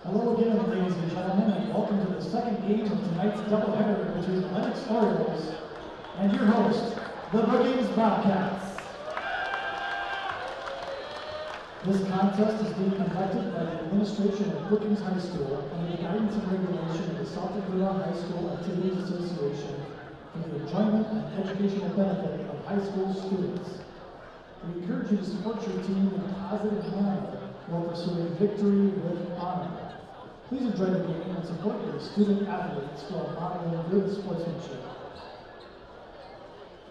Hello again, ladies and gentlemen, and welcome to the second game of tonight's doubleheader between the Lennox Orioles and your host, the Brookings Bobcats. This contest is being conducted by the administration of Brookings High School under the guidance and regulation of the South Dakota High School Activities Association for the enjoyment and educational benefit of high school students. We encourage you to support your team in a positive manner while pursuing victory with honor. Please enjoy the game and support your student athletes who are modeling good sportsmanship.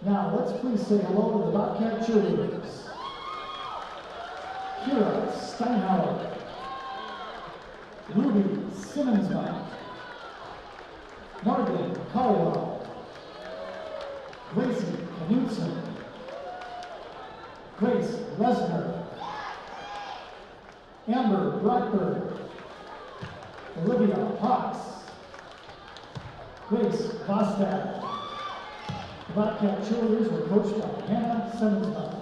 Now, let's please say hello to the Bobcat cheerleaders. Kira Steinhauer, Ruby Simmonsbach, Morgan Caldwell, Gracie Knudsen, Grace Lesnar, Amber Blackbird, Olivia Hawks, Grace Vostad. The Bobcat cheerleaders were coached by Hannah Simmonsbach.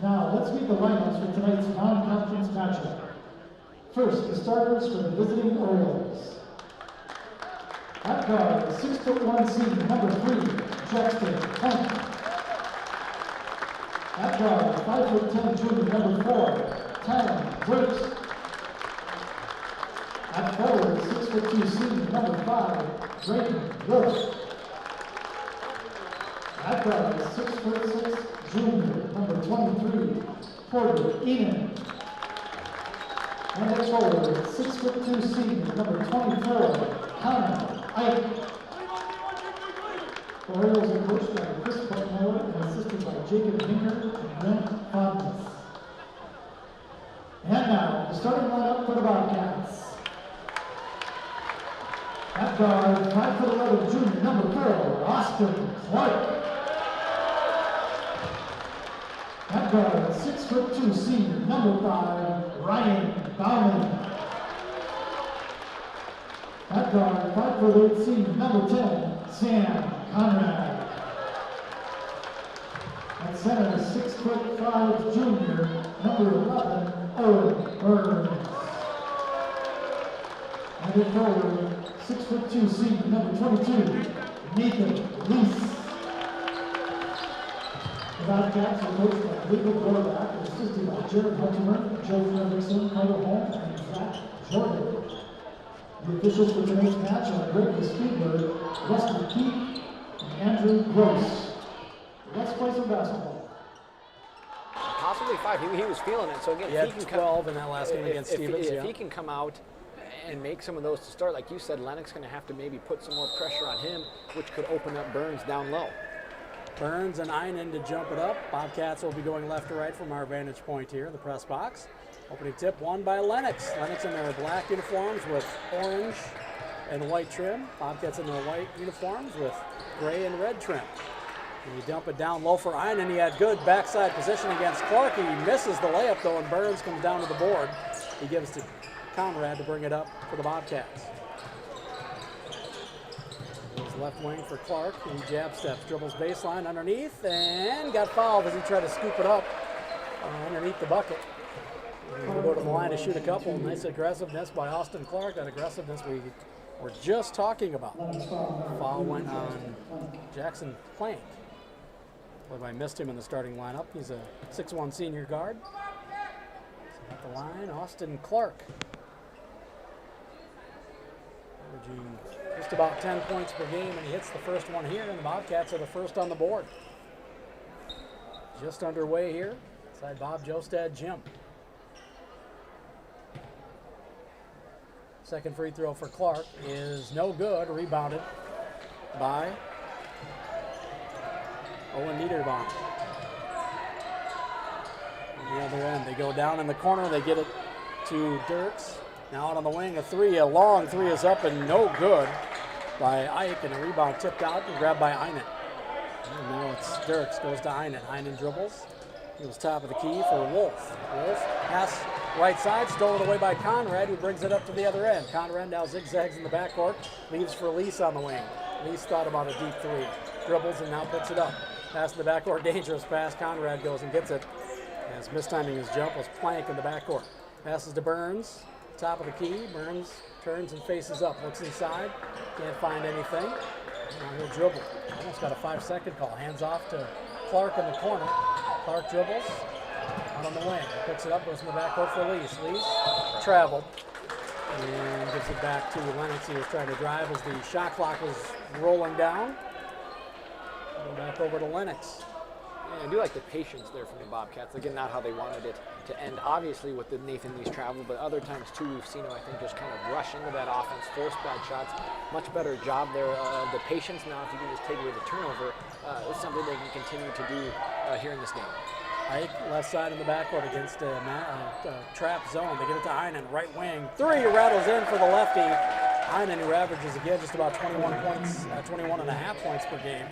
Now, let's meet the lineups for tonight's non-conference matchup. First, the starters for the visiting Orioles. At guard, 6'1" senior, number 3, Jackson Hunt. At guard, 5'10" junior, number 4, Tyler Brooks. At forward, 6'2" senior, number 5, Drayton Wolf. At guard, 6'6" junior, number 23, Porter Enan. And at forward, 6'2" senior, number 24, Connor Ike. The Orioles are coached by Chris Buckmiller and assisted by Jacob Hinker and Brent Fondness. And now, the starting lineup for the Bobcats. At guard, 5'11" junior, number 4, Austin Clark. At guard, 6'2" senior, number 5, Ryan Bauman. At guard, 5'8" senior, number 10, Sam Conrad. At center, 6'5" junior, number 11, Owen Burns. And at forward, 6'2" senior, number 22, Nathan Leese. The Bobcats are coached by Legal Quarterback and assisted by Jared Hunterman, Joe Fredrickson, Carter Holmes, and Zach Jordan. The officials for tonight's match are Gregory Speedberg, Rusty Keith, and Andrew Gross. Let's play some basketball. Possibly 5. He was feeling it. So again, he had 12 in that last game against Stevens. If he can come out and make some of those to start, like you said, Lennox going to have to maybe put some more pressure on him, which could open up Burns down low. Burns and Einen to jump it up. Bobcats will be going left to right from our vantage point here in the press box. Opening tip won by Lennox. Lennox in their black uniforms with orange and white trim. Bobcats in their white uniforms with gray and red trim. And you dump it down low for Einen. He had good backside position against Clark. He misses the layup though, and Burns comes down to the board. He gives to Conrad to bring it up for the Bobcats. Left wing for Clark. He jab steps, dribbles baseline underneath, and got fouled as he tried to scoop it up underneath the bucket. He'll go to the line to shoot a couple. Nice aggressiveness by Austin Clark. That aggressiveness we were just talking about. Foul went on Jackson Plank. I believe I missed him in the starting lineup. He's a 6'1" senior guard. So at the line, Austin Clark. Averaging just about 10 points per game, and he hits the first one here, and the Bobcats are the first on the board. Just underway here inside Bob Jostad Gym. Second free throw for Clark is no good, rebounded by Owen Niederbaum. On the other end, they go down in the corner, they get it to Dirks. Now out on the wing, a long three is up and no good by Ike, and a rebound tipped out and grabbed by Einen. And now it's Dirks, goes to Einen. Einen dribbles. He was top of the key for Wolf. Wolf pass right side, stolen away by Conrad, who brings it up to the other end. Conrad now zigzags in the backcourt, leaves for Lease on the wing. Lease thought about a deep three. Dribbles and now puts it up. Pass in the backcourt, dangerous pass. Conrad goes and gets it. As mistiming his jump was Plank in the backcourt. Passes to Burns. top of the key. Burns turns and faces up, looks inside, can't find anything. Now he'll dribble. Almost got a 5-second call. Hands off to Clark in the corner. Clark dribbles out on the wing. Picks it up, goes in the backcourt for Lease. Lease traveled and gives it back to Lennox. He was trying to drive as the shot clock was rolling down. Go back over to Lennox. Yeah, I do like the patience there from the Bobcats. Again, not how they wanted it to end, obviously, with the Nathan Lee's travel, but other times, too, we've seen him, I think, just kind of rush into that offense, force bad shots. Much better job there. The patience now, if you can just take away the turnover, is something they can continue to do here in this game. Ike, left side in the backcourt against trap zone. They get it to Einen, right wing. 3 rattles in for the lefty. Einen, who averages, again, just about 21 points, 21 and a half points per game.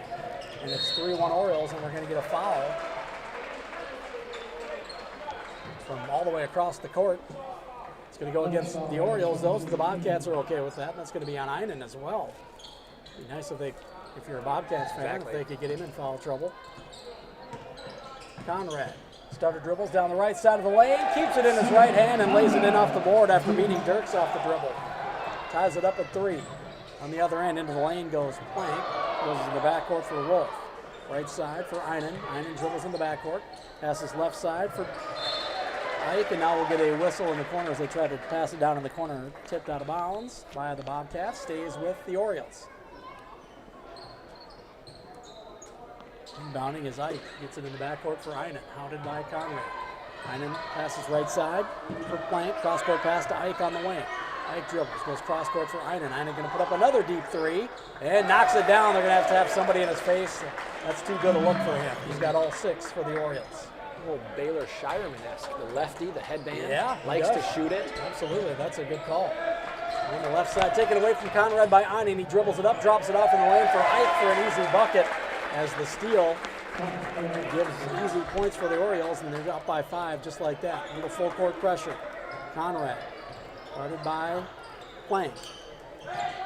And it's 3-1 Orioles, and we're going to get a foul from all the way across the court. It's going to go against the Orioles, though, so the Bobcats are okay with that. And that's going to be on Einen as well. It'd be nice if you're a Bobcats fan, if they could get him in foul trouble. Conrad, starter dribbles down the right side of the lane, keeps it in his right hand and lays it in off the board after beating Dirks off the dribble. Ties it up at 3. On the other end, into the lane goes Plank. Goes in the backcourt for Wolf. Right side for Einen. Einen dribbles in the backcourt. Passes left side for Ike, and now we'll get a whistle in the corner as they try to pass it down in the corner. Tipped out of bounds by the Bobcats. Stays with the Orioles. Inbounding is Ike. Gets it in the backcourt for Einen. Hounded by Conrad. Einen passes right side for Plank. Cross-court pass to Ike on the wing. Ike dribbles, goes cross-court for Einen. Einen going to put up another deep 3 and knocks it down. They're going to have somebody in his face. That's too good a look for him. He's got all 6 for the Orioles. A little Baylor Shireman-esque. The lefty, the headband, yeah, likes to shoot it. Absolutely, that's a good call. On the left side, taken away from Conrad by Einen. He dribbles it up, drops it off in the lane for Ike for an easy bucket as the steal gives easy points for the Orioles, and they're up by 5 just like that. A little full-court pressure. Conrad. Guarded by Plank.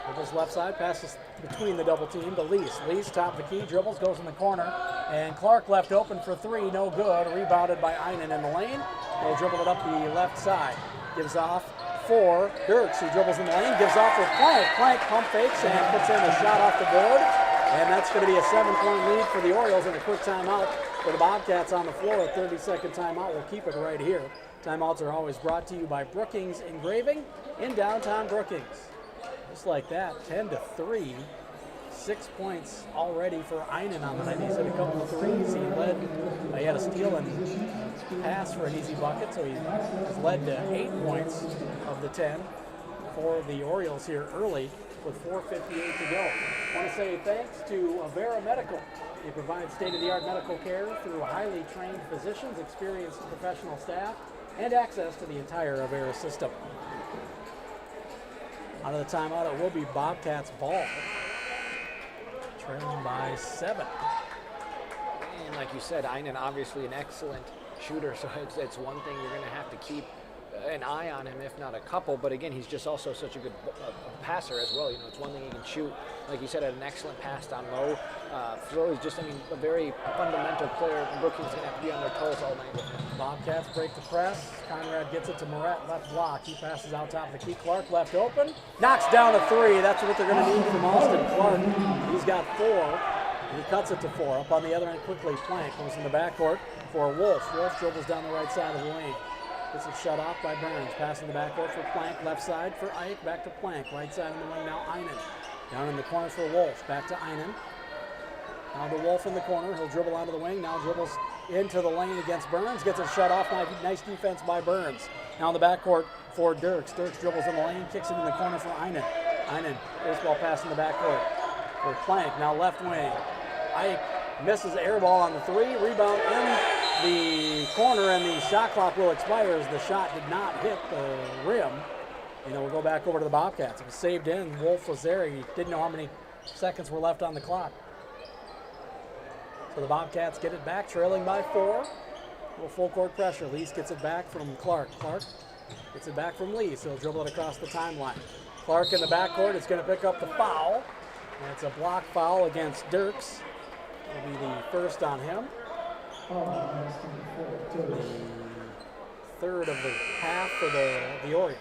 Dribbles left side, passes between the double team to Lease. Lease, top of the key, dribbles, goes in the corner. And Clark left open for 3, no good. Rebounded by Einen in the lane. They'll dribble it up the left side. Gives off for Dirks, who dribbles in the lane. Gives off for Plank. Plank pump fakes and puts in a shot off the board. And that's going to be a 7-point lead for the Orioles and a quick timeout for the Bobcats on the floor. A 30-second timeout. We'll keep it right here. Timeouts are always brought to you by Brookings Engraving in downtown Brookings. Just like that, 10-3, 6 points already for Einen on the night. He's hit a couple of threes. He had a steal and pass for an easy bucket, so he has led to 8 points of the 10 for the Orioles here early with 4:58 to go. I want to say thanks to Avera Medical. They provide state-of-the-art medical care through highly trained physicians, experienced professional staff, and access to the entire Avera system. Out of the timeout, it will be Bobcats ball. Trailing by 7. And like you said, Einen obviously an excellent shooter, so it's one thing you're going to have to keep an eye on him, if not a couple. But again, he's just also such a good passer as well. You know, it's one thing he can shoot. Like you said, an excellent pass down low. Throw is just, a very fundamental player. Brookings is going to have to be on their toes all night with him. Bobcats break the press. Conrad gets it to Moret, left block. He passes out top of the key. Clark left open. Knocks down a 3. That's what they're going to need from Austin Clark. He's got 4. And he cuts it to 4. Up on the other end quickly, Plank goes in the backcourt for Wolf. Wolf dribbles down the right side of the lane. Gets it shut off by Burns. Passing the backcourt for Plank. Left side for Ike. Back to Plank. Right side of the lane now Einen. Down in the corner for Wolf. Back to Einen. Now to Wolf in the corner. He'll dribble out of the wing. Now dribbles into the lane against Burns. Gets it shut off. Nice defense by Burns. Now in the backcourt for Dirks. Dirks dribbles in the lane. Kicks it in the corner for Einen. Einen. Baseball pass in the backcourt for Plank. Now left wing. Ike misses the air ball on the 3. Rebound in the corner, and the shot clock will expire as the shot did not hit the rim. We'll go back over to the Bobcats. It was saved in. Wolf was there. He didn't know how many seconds were left on the clock. So the Bobcats get it back, trailing by 4. A little full court pressure. Lease gets it back from Clark. Clark gets it back from Lease. He'll dribble it across the timeline. Clark in the backcourt is going to pick up the foul. And it's a block foul against Dirks. It'll be the first on him. The third of the half for the Orioles.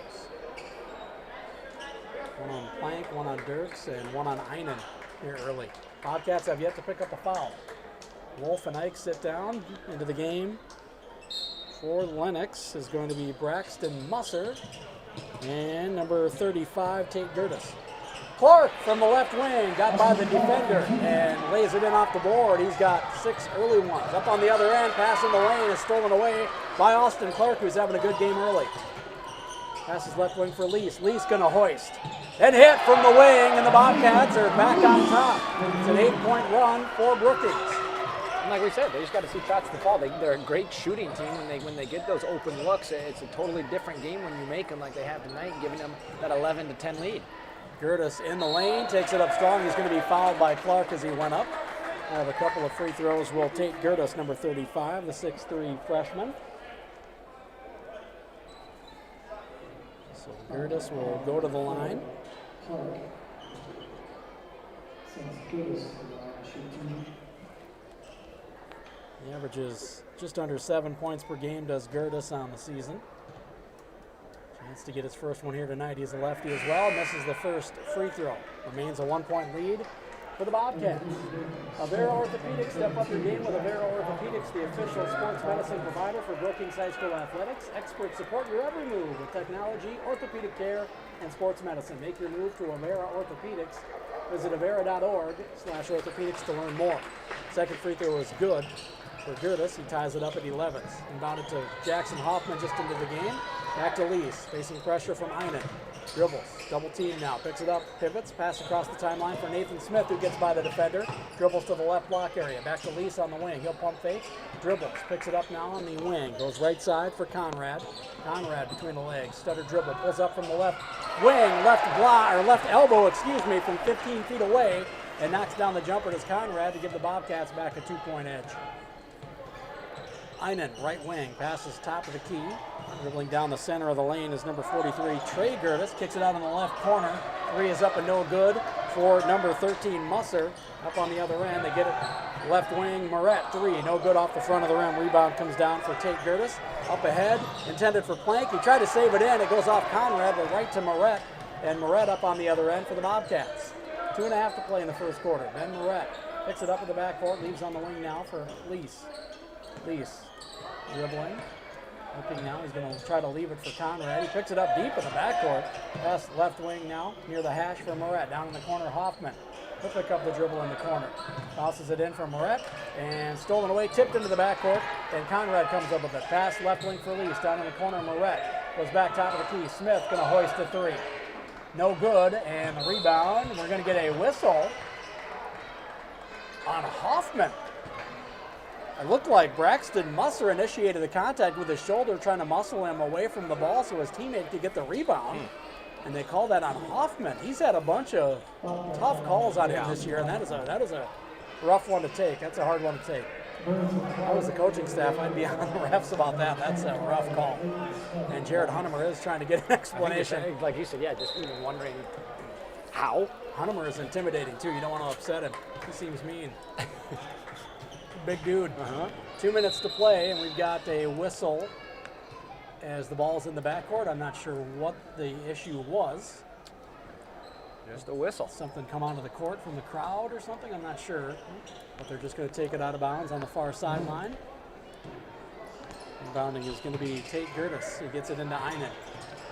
One on Plank, one on Dirks, and one on Einen here early. Bobcats have yet to pick up a foul. Wolf and Ike sit down into the game. For Lennox is going to be Braxton Musser and number 35, Tate Gertis. Clark from the left wing got by the defender and lays it in off the board. He's got 6 early ones. Up on the other end, pass in the lane is stolen away by Austin Clark, who's having a good game early. Passes left wing for Lease. Lease gonna hoist. And hit from the wing, and the Bobcats are back on top. It's an 8-point run for Brookings. And like we said, they just got to see shots to fall. They're a great shooting team. When they get those open looks, it's a totally different game when you make them like they have tonight, giving them that 11-10 lead. Gertis in the lane, takes it up strong. He's going to be fouled by Clark as he went up. We'll have a couple of free throws. Will take Gertis, number 35, the 6'3" freshman. So Gertis will go to the line. He averages just under 7 points per game, does Gertis on the season. Chance to get his first one here tonight. He's a lefty as well. Misses the first free throw. Remains a 1-point lead for the Bobcats. Avera Orthopedics, step up your game with Avera Orthopedics, the official sports medicine provider for Brookings High School athletics. Experts support your every move with technology, orthopedic care, and sports medicine. Make your move to Avera Orthopedics. Visit avera.org/orthopedics to learn more. Second free throw is good for Gertis. He ties it up at 11. Inbounded to Jackson Hoffman just into the game. Back to Lease, facing pressure from Einen. Dribbles, double team now, picks it up, pivots, pass across the timeline for Nathan Smith, who gets by the defender. Dribbles to the left block area, back to Lease on the wing. He'll pump fake, dribbles, picks it up now on the wing. Goes right side for Conrad. Conrad between the legs, stutter dribble, pulls up from the left wing, left elbow, from 15 feet away, and knocks down the jumper to Conrad to give the Bobcats back a 2-point edge. Einen, right wing, passes top of the key. Dribbling down the center of the lane is number 43, Trey Gertis. Kicks it out in the left corner. 3 is up and no good for number 13, Musser. Up on the other end, they get it left wing, Moret, 3. No good off the front of the rim. Rebound comes down for Tate Gertis. Up ahead, intended for Plank. He tried to save it in. It goes off Conrad, but right to Moret. And Moret up on the other end for the Bobcats. 2.5 to play in the first quarter. Ben Moret picks it up in the backcourt, leaves on the wing now for Lease. Lease dribbling. Looking now, he's going to try to leave it for Conrad. He picks it up deep in the backcourt. Pass left wing now, near the hash for Moret. Down in the corner, Hoffman. He'll pick up the dribble in the corner. Tosses it in for Moret, and stolen away, tipped into the backcourt, and Conrad comes up with it. Pass left wing for Lease. Down in the corner, Moret goes back top of the key. Smith going to hoist a 3. No good, and the rebound. We're going to get a whistle on Hoffman. It looked like Braxton Musser initiated the contact with his shoulder, trying to muscle him away from the ball so his teammate could get the rebound. And they call that on Hoffman. He's had a bunch of tough calls on him this year, and that is a rough one to take. That's a hard one to take. If I was the coaching staff, I'd be on the refs about that. That's a rough call. And Jared Hunnemer is trying to get an explanation. Like you said, just even wondering how. Hunnemer is intimidating, too. You don't want to upset him. He seems mean. Big dude. 2 minutes to play, and we've got a whistle as the ball's in the backcourt. I'm not sure what the issue was. Just a whistle. Something come onto the court from the crowd or something. I'm not sure. But they're just going to take it out of bounds on the far sideline. Inbounding is going to be Tate Gertis. He gets it into Einen.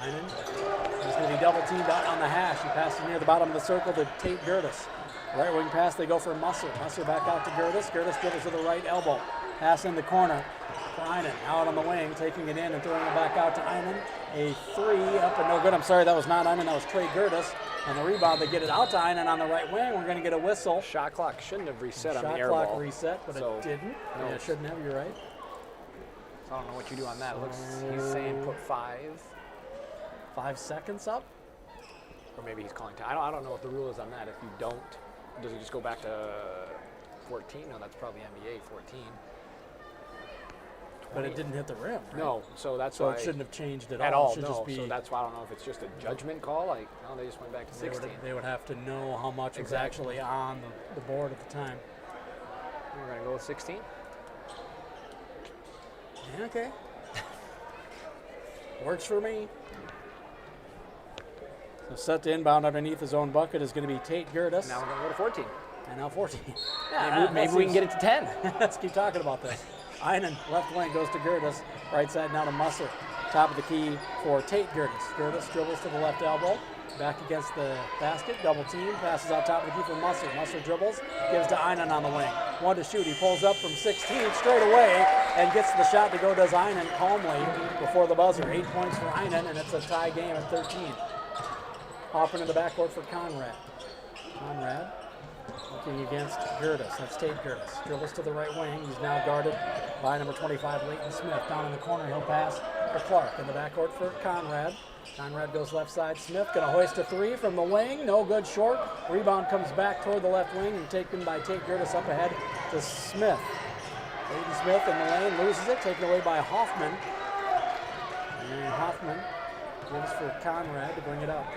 Einen is going to be double teamed out on the hash. He passes near the bottom of the circle to Tate Gertis. Right wing pass, they go for Musser. Musser back out to Gertis. Gertis dribbles to the right elbow. Pass in the corner for Einen. Out on the wing, taking it in and throwing it back out to Einen. A 3 up and no good. I'm sorry, that was not Einen, that was Trey Gertis. On the rebound, they get it out to Einen on the right wing. We're going to get a whistle. Shot clock shouldn't have reset on the air ball. Shot ball. clock reset, but it didn't. No. Yeah, it shouldn't have, you're right. So I don't know what you do on that. He's saying put 5. 5 seconds up? Or maybe he's calling time. I don't know what the rule is on that. If you don't, does it just go back to 14? No, that's probably NBA 14. But it didn't hit the rim, right? No, so that's why. So it shouldn't have changed at all. It should No, just be, so that's why I don't know if it's just a judgment call. Like, no, they just went back to 16. They would have to know how much was actually on the board at the time. We're going to go with 16? Yeah, okay. Works for me. So set to inbound underneath his own bucket is going to be Tate Gertis. Now we're going to go to 14. And now 14. Maybe we can get it to 10. Let's keep talking about this. Einen, left wing, goes to Gertis. Right side now to Musser. Top of the key for Tate Gertis. Gertis dribbles to the left elbow. Back against the basket. Double team. Passes out top of the key for Musser. Musser dribbles. Gives to Einen on the wing. One to shoot. He pulls up from 16 straight away and gets the shot to go. Does Einen calmly before the buzzer. 8 points for Einen, and it's a tie game at 13. Hopping in the backcourt for Conrad. Conrad looking against Gertis. That's Tate Gertis. Dribbles to the right wing. He's now guarded by number 25, Leighton Smith. Down in the corner, he'll pass for Clark. In the backcourt for Conrad. Conrad goes left side. Smith going to hoist a three from the wing. No good, short. Rebound comes back toward the left wing and taken by Tate Gertis up ahead to Smith. Leighton Smith in the lane, loses it, taken away by Hoffman. And Hoffman gives for Conrad to bring it up.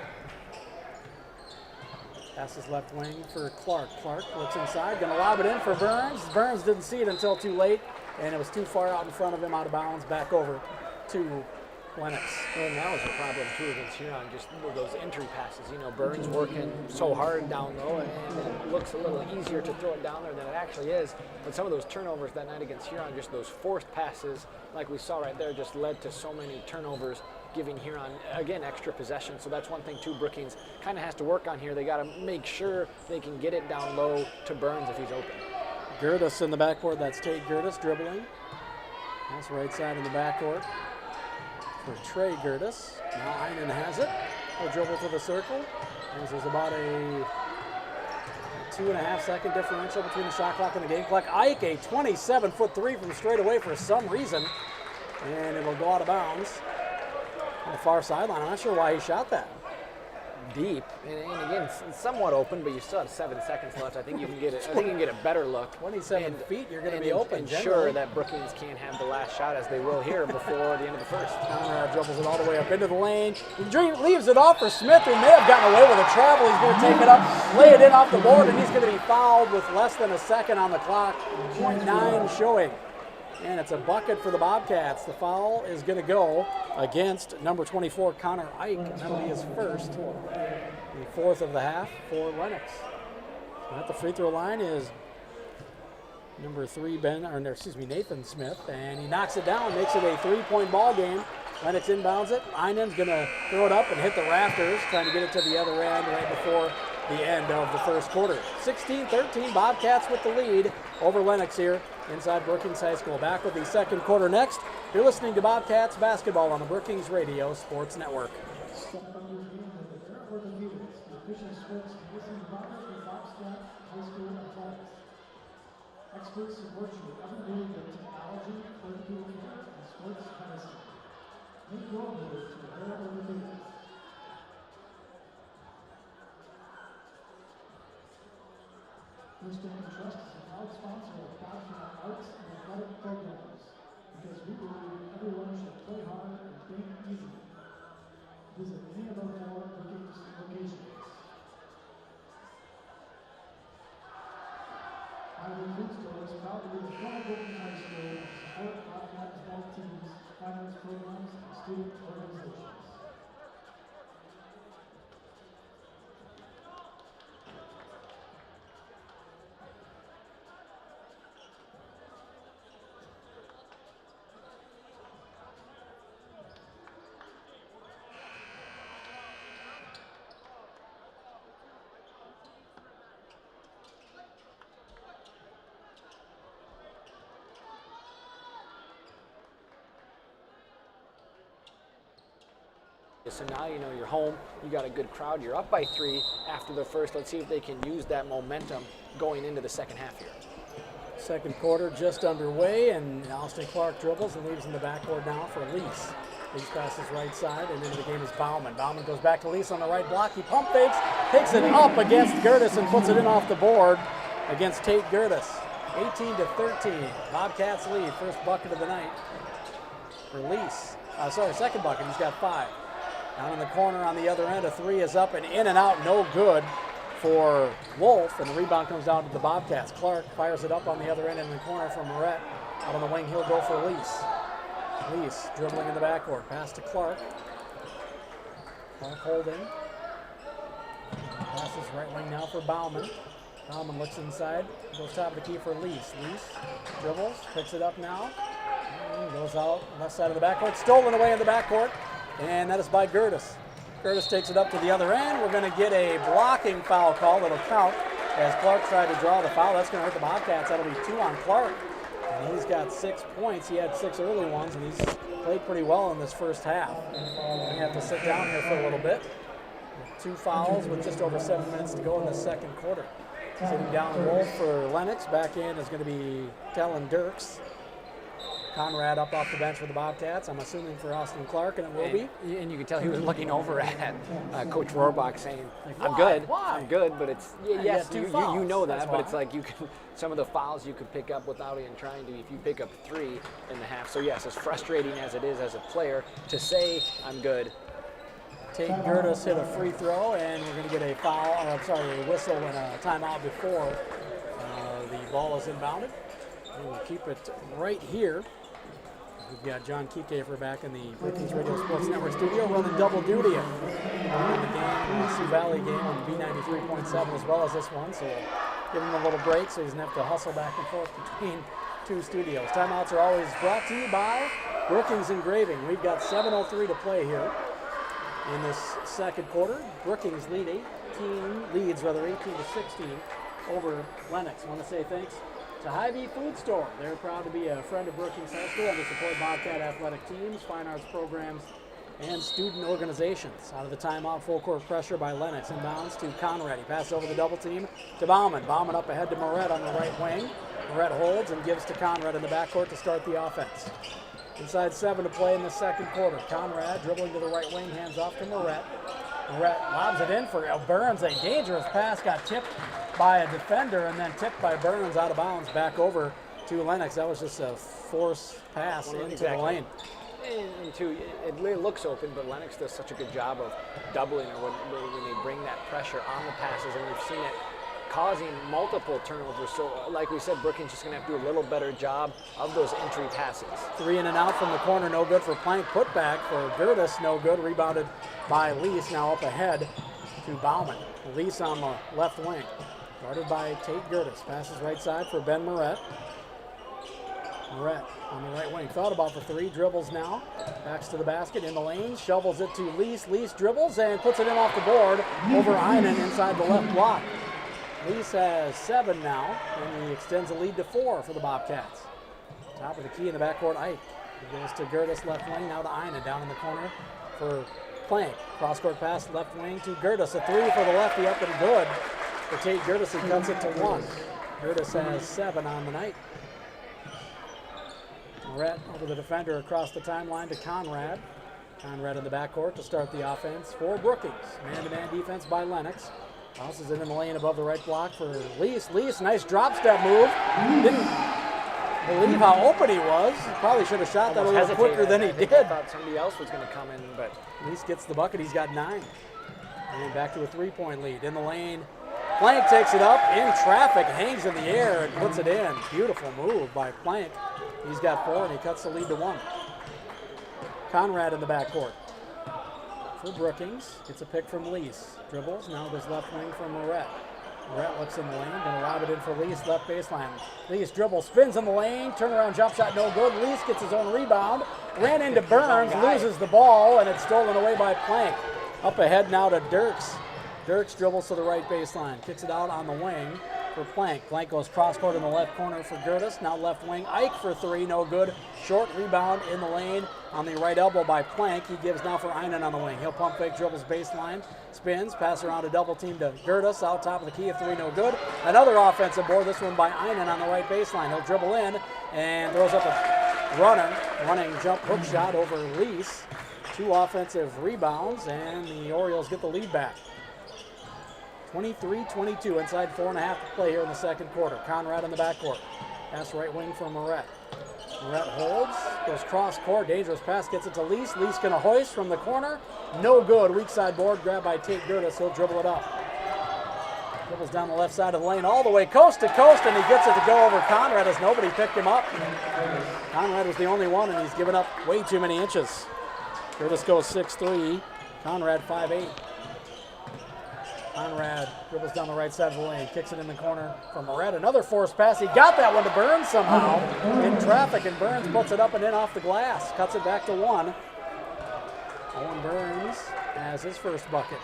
Passes left wing for Clark. Clark looks inside, going to lob it in for Burns. Burns didn't see it until too late, and it was too far out in front of him, out of bounds, back over to Lennox. And that was a problem too against Huron, just those entry passes. You know, Burns working so hard down low, and it looks a little easier to throw it down there than it actually is. But some of those turnovers that night against Huron, just those forced passes, like we saw right there, just led to so many turnovers, giving Huron, again, extra possession. So that's one thing, too, Brookings kind of has to work on here. They got to make sure they can get it down low to Burns if he's open. Gertis in the backcourt. That's Tate Gertis dribbling. That's right side in the backcourt for Trey Gertis. Now Einen has it. He'll dribble to the circle. And there's about a 2.5 second differential between the shot clock and the game clock. Ike, a 27-foot three from straight away for some reason. And it'll go out of bounds on the far sideline. I'm not sure why he shot that. Deep, and again, somewhat open, but you still have 7 seconds left. I think you can get it. I think you can get a better look. 27 feet, you're going to be open. Ensure that Brookings can't have the last shot, as they will here before the end of the first. Conrad dribbles it all the way up into the lane. He leaves it off for Smith, who may have gotten away with a travel. He's going to take it up, lay it in off the board, and he's going to be fouled with less than a second on the clock. 0.9 showing. And it's a bucket for the Bobcats. The foul is going to go against number 24, Connor Ike. And that'll be his first. The fourth of the half for Lennox. At the free throw line is number 3, Nathan Smith. And he knocks it down, makes it a 3-point ball game. Lennox inbounds it. Einen's going to throw it up and hit the rafters, trying to get it to the other end right before the end of the first quarter. 16-13, Bobcats with the lead over Lennox here inside Brookings High School. Back with the second quarter next. You're listening to Bobcats basketball on the Brookings Radio Sports Network. Experts in virtually every field of technology, political care, and sports medicine. Make your move to wherever you live. First Family Trust is a proud sponsor of Bobcat Arts and Athletic Programs because we believe everyone should play hard and think easy. Visit any of our 4 Brookings locations. Our food store is proud to be the front of Brookings High School and support Bobcat athletic teams, finance programs, and student organizations. So now you know you're home, you got a good crowd, you're up by 3 after the first. Let's see if they can use that momentum going into the second half here. Second quarter just underway, and Austin Clark dribbles and leaves in the backboard now for Lease. Lease passes right side, and into the game is Bauman. Bauman goes back to Lease on the right block. He pump fakes, takes it up against Gertis and puts it in off the board against Tate Gertis. 18-13, Bobcats lead. First bucket of the night for Lease. Second bucket, he's got 5. Down in the corner on the other end, a 3 is up and in and out, no good for Wolf, and the rebound comes down to the Bobcats. Clark fires it up on the other end in the corner for Moret. Out on the wing, he'll go for Lease. Lease dribbling in the backcourt, pass to Clark. Clark holding, Passes right wing now for Bauman. Bauman looks inside, goes top of the key for Lease. Lease dribbles, picks it up now, and goes out left side of the backcourt. Stolen away in the backcourt, and that is by Gertis. Gertis takes it up to the other end. We're going to get a blocking foul call that'll count as Clark tried to draw the foul. That's going to hurt the Bobcats. That'll be 2 on Clark. And he's got 6 points. He had 6 early ones, and he's played pretty well in this first half. We have to sit down here for a little bit. 2 fouls with just over 7 minutes to go in the second quarter. Sitting down and roll for Lennox. Back in is going to be Talon Dirks. Conrad up off the bench for the Bobcats. I'm assuming for Austin Clark, and it will be. And you can tell he was looking over at Coach Rohrbach saying, Like, I'm good, why? I'm good, but it's, yes, two you fouls. know that, That's but why. it's like you can, some of the fouls you could pick up without even trying to, if you pick up 3 in the half. So yes, as frustrating as it is as a player to say, I'm good. Tate Gertis hit a free throw, and we're going to get a foul, or I'm sorry, a whistle and a timeout before the ball is inbounded. And we'll keep it right here. We've got John Kiekefer back in the Brookings Radio Sports Network studio running double duty in the game, the Sioux Valley game on B93.7 as well as this one. So we'll give him a little break so he doesn't have to hustle back and forth between 2 studios. Timeouts are always brought to you by Brookings Engraving. We've got 7:03 to play here in this second quarter. Brookings leads 18 to 16 over Lennox. I want to say thanks to Hy-Vee Food Store. They're proud to be a friend of Brookings High School and to support Bobcat athletic teams, fine arts programs, and student organizations. Out of the timeout, full court pressure by Lennox. Inbounds to Conrad. He passes over the double team to Bauman. Bauman up ahead to Moret on the right wing. Moret holds and gives to Conrad in the backcourt to start the offense. Inside 7 to play in the second quarter. Conrad dribbling to the right wing, hands off to Moret. Moret lobs it in for Burns. A dangerous pass, got tipped by a defender and then tipped by Burns out of bounds back over to Lennox. That was just a force pass into the lane. And two, it really looks open, but Lennox does such a good job of doubling or when they bring that pressure on the passes, and we've seen it causing multiple turnovers. So like we said, Brookings just going to have to do a little better job of those entry passes. 3 in and out from the corner, no good for Plank. Putback for Gertis, no good. Rebounded by Lease, now up ahead to Bauman. Lease on the left wing, guarded by Tate Gertis. Passes right side for Ben Moret. Moret on the right wing, thought about the 3, dribbles now, backs to the basket, in the lane, shovels it to Lease. Lease dribbles and puts it in off the board over Einen inside the left block. Lease has 7 now, and he extends the lead to 4 for the Bobcats. Top of the key in the backcourt, Ike. He goes to Gertis left wing, now to Einen down in the corner for Plank. Cross-court pass left wing to Gertis. A 3 for the lefty, up and good for Tate Gertis. He cuts it to 1. Gertis has 7 on the night. Moret over the defender across the timeline to Conrad. Conrad in the backcourt to start the offense for Brookings. Man-to-man defense by Lennox. Bounces it in the lane above the right block for Lease. Lease, nice drop step move. Didn't believe how open he was. Probably should have shot that a little quicker than he did. I thought somebody else was going to come in, but Lease gets the bucket. He's got 9. And back to a 3-point lead. In the lane, Plank takes it up in traffic, hangs in the air and puts it in. Beautiful move by Plank. He's got 4 and he cuts the lead to 1. Conrad in the backcourt for Brookings. Gets a pick from Lease. Dribbles, now goes left wing from Moret. Moret looks in the lane, gonna lob it in for Lease, left baseline. Lease dribbles, spins in the lane, turnaround jump shot, no good. Lease gets his own rebound, ran into Burns, loses the ball, and it's stolen away by Plank. Up ahead now to Dirks. Dirks dribbles to the right baseline, kicks it out on the wing for Plank. Plank goes cross-court in the left corner for Gertis, now left wing. Ike for 3, no good. Short rebound in the lane on the right elbow by Plank. He gives now for Einen on the wing. He'll pump fake, dribbles baseline, spins, pass around a double team to Gertis, out top of the key of 3, no good. Another offensive board, this one by Einen on the right baseline. He'll dribble in and throws up a running jump hook shot over Lease. 2 offensive rebounds, and the Orioles get the lead back. 23-22, inside 4.5 to play here in the second quarter. Conrad in the backcourt. Pass right wing for Moret. Moret holds, goes cross court, dangerous pass, gets it to Lease. Lease gonna hoist from the corner. No good, weak side board, grabbed by Tate Gertis. He'll dribble it up. Dribbles down the left side of the lane, all the way coast to coast, and he gets it to go over Conrad as nobody picked him up. Conrad was the only one, and he's given up way too many inches. Gertis goes 6'3", Conrad 5'8". Conrad dribbles down the right side of the lane, kicks it in the corner for Moret. Another forced pass. He got that one to Burns somehow in traffic, and Burns puts it up and in off the glass. Cuts it back to 1. Owen Burns has his first bucket.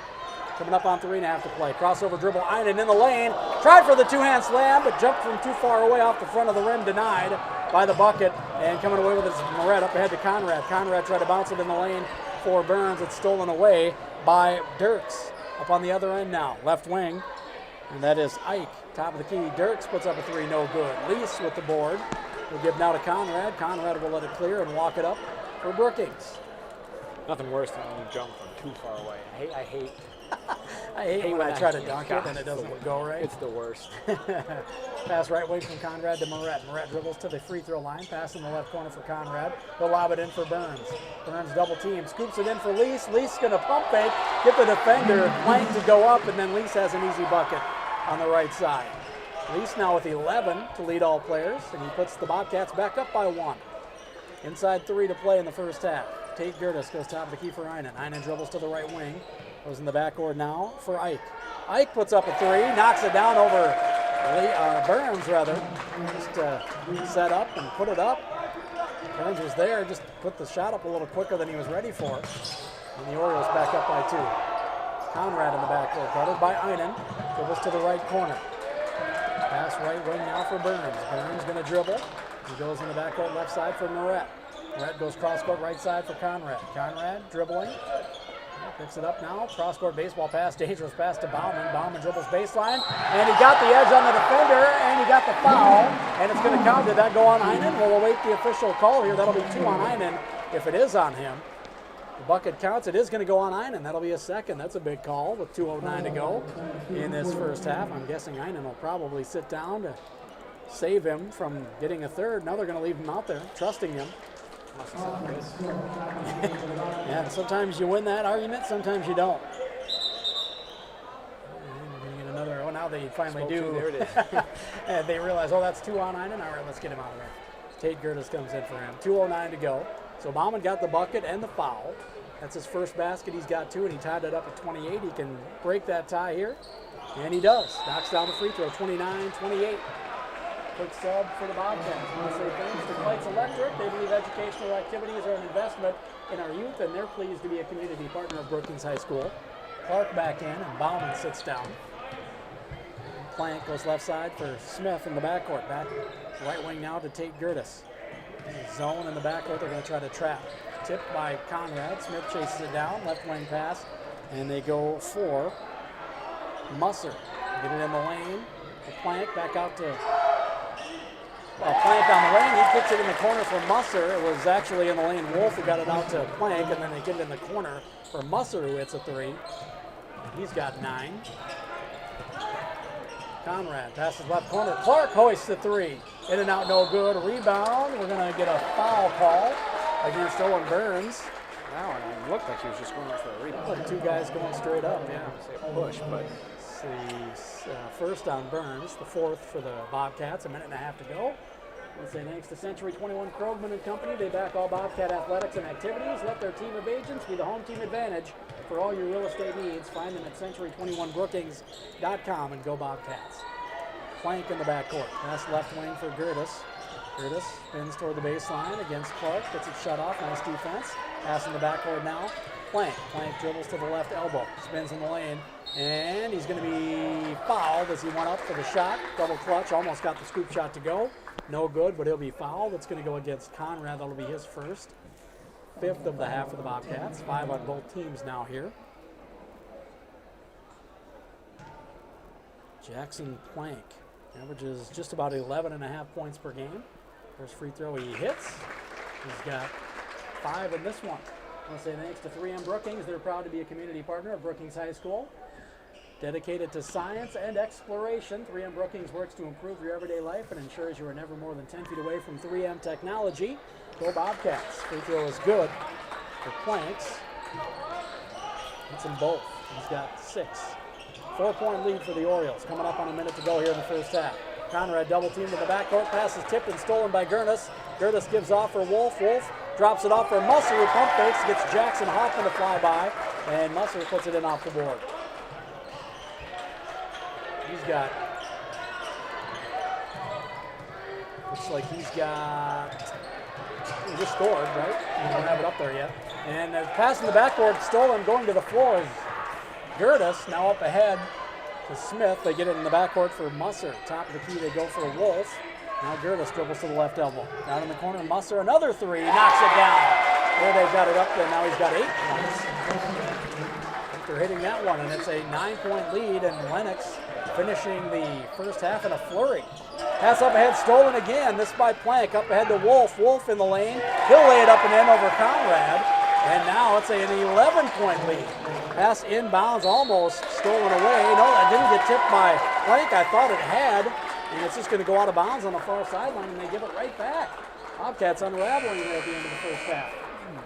Coming up on 3.5 to play. Crossover dribble, Einen in the lane. Tried for the two-hand slam, but jumped from too far away off the front of the rim, denied by the bucket. And coming away with his Moret up ahead to Conrad. Conrad tried to bounce it in the lane for Burns. It's stolen away by Dirks. Up on the other end now, left wing, and that is Ike. Top of the key, Dirks puts up a 3, no good. Lease with the board. We'll give now to Conrad. Conrad will let it clear and walk it up for Brookings. Nothing worse than when you jump from too far away. I hate I hate when I try to dunk it and it doesn't go right. It's the worst. Pass right wing from Conrad to Moret. Moret dribbles to the free throw line. Pass in the left corner for Conrad. He'll lob it in for Burns. Burns double team. Scoops it in for Lease. Lease going to pump fake. Get the defender. Plank to go up, and then Lease has an easy bucket on the right side. Lease now with 11 to lead all players, and he puts the Bobcats back up by 1. Inside 3 to play in the first half. Tate Gertis goes top of the key for Einen. Einen dribbles to the right wing. Goes in the backcourt now for Ike. Ike puts up a 3, knocks it down over Burns, rather. Just set up and put it up. Burns was there, just put the shot up a little quicker than he was ready for. And the Orioles back up by 2. Conrad in the backcourt, guarded by Einen. Dribbles to the right corner. Pass right wing now for Burns. Burns going to dribble. He goes in the backcourt left side for Moret. Moret goes cross-court right side for Conrad. Conrad dribbling. Picks it up now. Cross-court baseball pass. Dangerous pass to Bauman. Bauman dribbles baseline. And he got the edge on the defender. And he got the foul. And it's going to count. Did that go on Einen? We'll await the official call here. That'll be 2 on Einen if it is on him. The bucket counts. It is going to go on Einen. That'll be a second. That's a big call with 2:09 to go in this first half. I'm guessing Einen will probably sit down to save him from getting a third. Now they're going to leave him out there, trusting him. Yeah, sometimes you win that argument, sometimes you don't. And get another. Oh, now they finally do. There it is. And they realize, oh, that's 2 on Einen. All right, let's get him out of there. Tate Gertis comes in for him. 2:09 to go. So Bauman got the bucket and the foul. That's his first basket. He's got 2, and he tied it up at 28. He can break that tie here, and he does. Knocks down the free throw, 29-28. Quick sub for the Bobcats. I want to say thanks to Lights Electric. They believe educational activities are an investment in our youth, and they're pleased to be a community partner of Brookings High School. Clark back in, and Bauman sits down. Plank goes left side for Smith in the backcourt. Back right wing now to Tate Gertis. Zone in the backcourt. They're going to try to trap. Tipped by Conrad. Smith chases it down. Left wing pass, and they go for Musser. Get it in the lane. The Plank back out to Plank on the lane. He kicks it in the corner for Musser. It was actually in the lane. Wolf who got it out to Plank, and then they get it in the corner for Musser, who hits a 3. He's got 9. Conrad passes left corner. Clark hoists the 3. In and out, no good. Rebound. We're going to get a foul call against Owen Burns. Wow, and it looked like he was just going for a rebound. Look, 2 guys going straight up. Yeah. Push, but The first on Burns, the 4th for the Bobcats. 1.5 minutes to go. Let's say thanks to Century 21 Krogman and Company. They back all Bobcat athletics and activities. Let their team of agents be the home team advantage for all your real estate needs. Find them at century21brookings.com and go Bobcats. Plank in the backcourt. Pass left wing for Gertis. Gertis spins toward the baseline against Clark. Gets it shut off. Nice defense. Pass in the backcourt now. Plank. Plank dribbles to the left elbow. Spins in the lane. And he's going to be fouled as he went up for the shot. Double clutch. Almost got the scoop shot to go. No good, but he'll be fouled. It's going to go against Conrad. That'll be his first. 5th of the half for the Bobcats. 5 on both teams now here. Jackson Plank averages just about 11.5 points per game. First free throw he hits. He's got 5 in this one. I want to say thanks to 3M Brookings. They're proud to be a community partner of Brookings High School. Dedicated to science and exploration, 3M Brookings works to improve your everyday life and ensures you are never more than 10 feet away from 3M technology. Go Bobcats. Free throw is good for Planks. Hits them both. He's got 6. 4-point lead for the Orioles. Coming up on 1 minute to go here in the first half. Conrad double teamed in the backcourt. Pass is tipped and stolen by Gertis. Gertis gives off for Wolf. Wolf drops it off for Musser, who pump fakes. Gets Jackson Hoffman to fly by. And Musser puts it in off the board. he's got. Looks like he's got. He just scored, right? We don't have it up there yet. And the pass in the backboard stolen, going to the floor is Gertis, now up ahead to Smith. They get it in the backcourt for Musser. Top of the key, they go for Wolf. Now Gertis dribbles to the left elbow. Down in the corner, Musser, another three, knocks it down. There they've got it up there. Now he's got 8 points. After hitting that one, and it's a 9-point lead, and Lennox finishing the first half in a flurry. Pass up ahead, stolen again. This by Plank, up ahead to Wolf. Wolf in the lane. He'll lay it up and in over Conrad. And now it's an 11-point lead. Pass inbounds, almost stolen away. No, that didn't get tipped by Plank. I thought it had. And it's just going to go out of bounds on the far sideline, and they give it right back. Bobcats unraveling there at the end of the first half.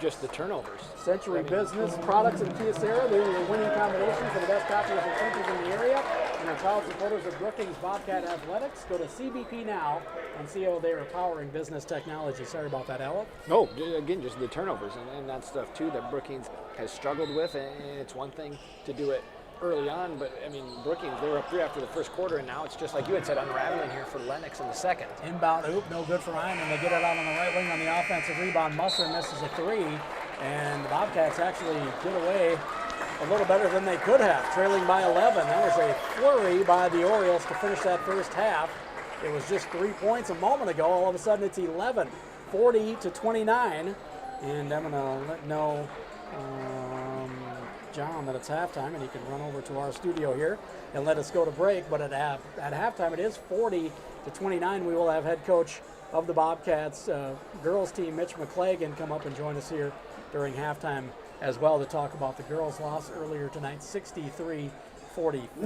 Just the turnovers. Century Business Products in Kyocera, they're the winning combination for the best copies and printers in the area. And our proud supporters of Brookings Bobcat Athletics. Go to CBP now and see how they are powering business technology. Sorry about that, Ella. No, again, just the turnovers and that stuff too that Brookings has struggled with. And it's one thing to do it early on, but I mean, Brookings, they were up 3 after the first quarter, and now it's just like you had said, unraveling here for Lennox in the second. Inbound hoop, no good for Ryan, and they get it out on the right wing on the offensive rebound. Musser misses a 3, and the Bobcats actually get away a little better than they could have, trailing by 11. That was a flurry by the Orioles to finish that first half. It was just 3 points a moment ago. All of a sudden, it's 11, 40-29, and I'm going to let know John that it's halftime, and he can run over to our studio here and let us go to break. But at halftime, it is 40-29. We will have head coach of the Bobcats girls team, Mitch McClagan, come up and join us here during halftime as well to talk about the girls' loss earlier tonight, 63-44. But we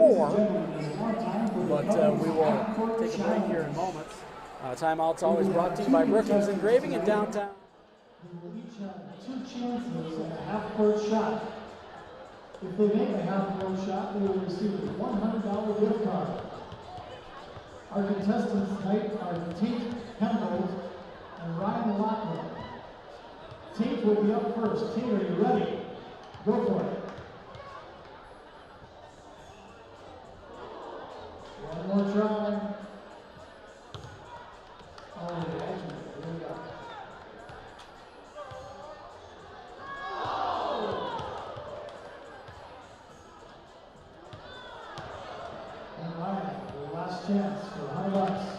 will take a break here in moments. Timeout's always brought to you by Brookings Engraving in downtown. They will each have 2 chances at a half-court shot. If they make a half-court shot, they will receive a $100 gift card. Our contestants tonight are Tate Hembold and Ryan Lockwood. Tate will be up first. Tate, are you ready? Go for it. One more try. Oh, excellent. Here we go. And Ryan, your last chance for $100.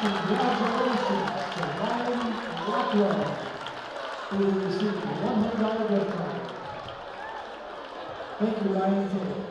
Congratulations to Ryan Lockwood, who will receive a $100 gift card. Thank you, Ryan Tate.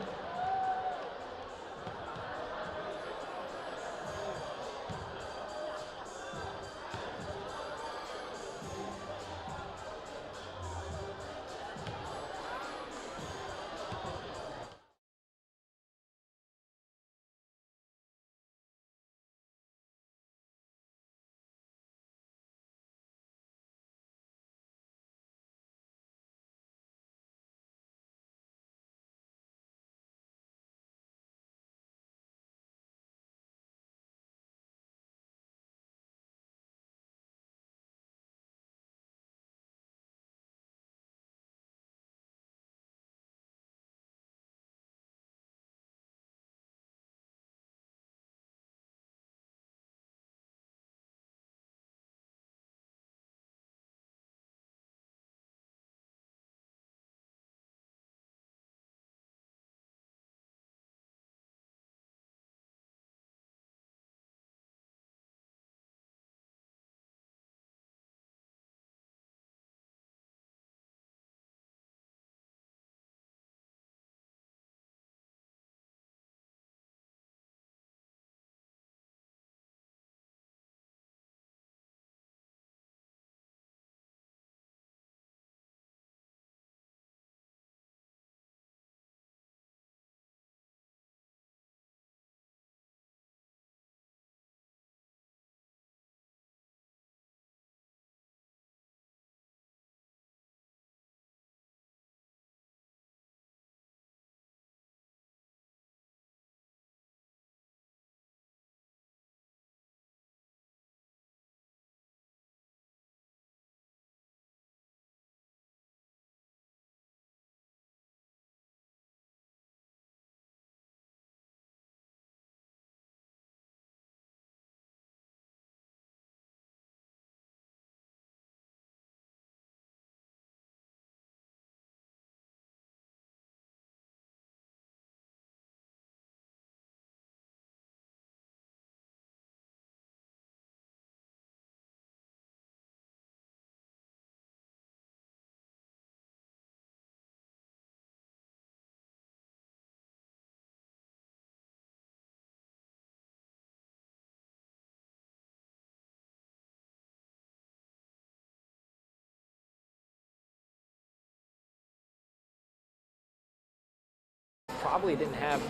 probably didn't have,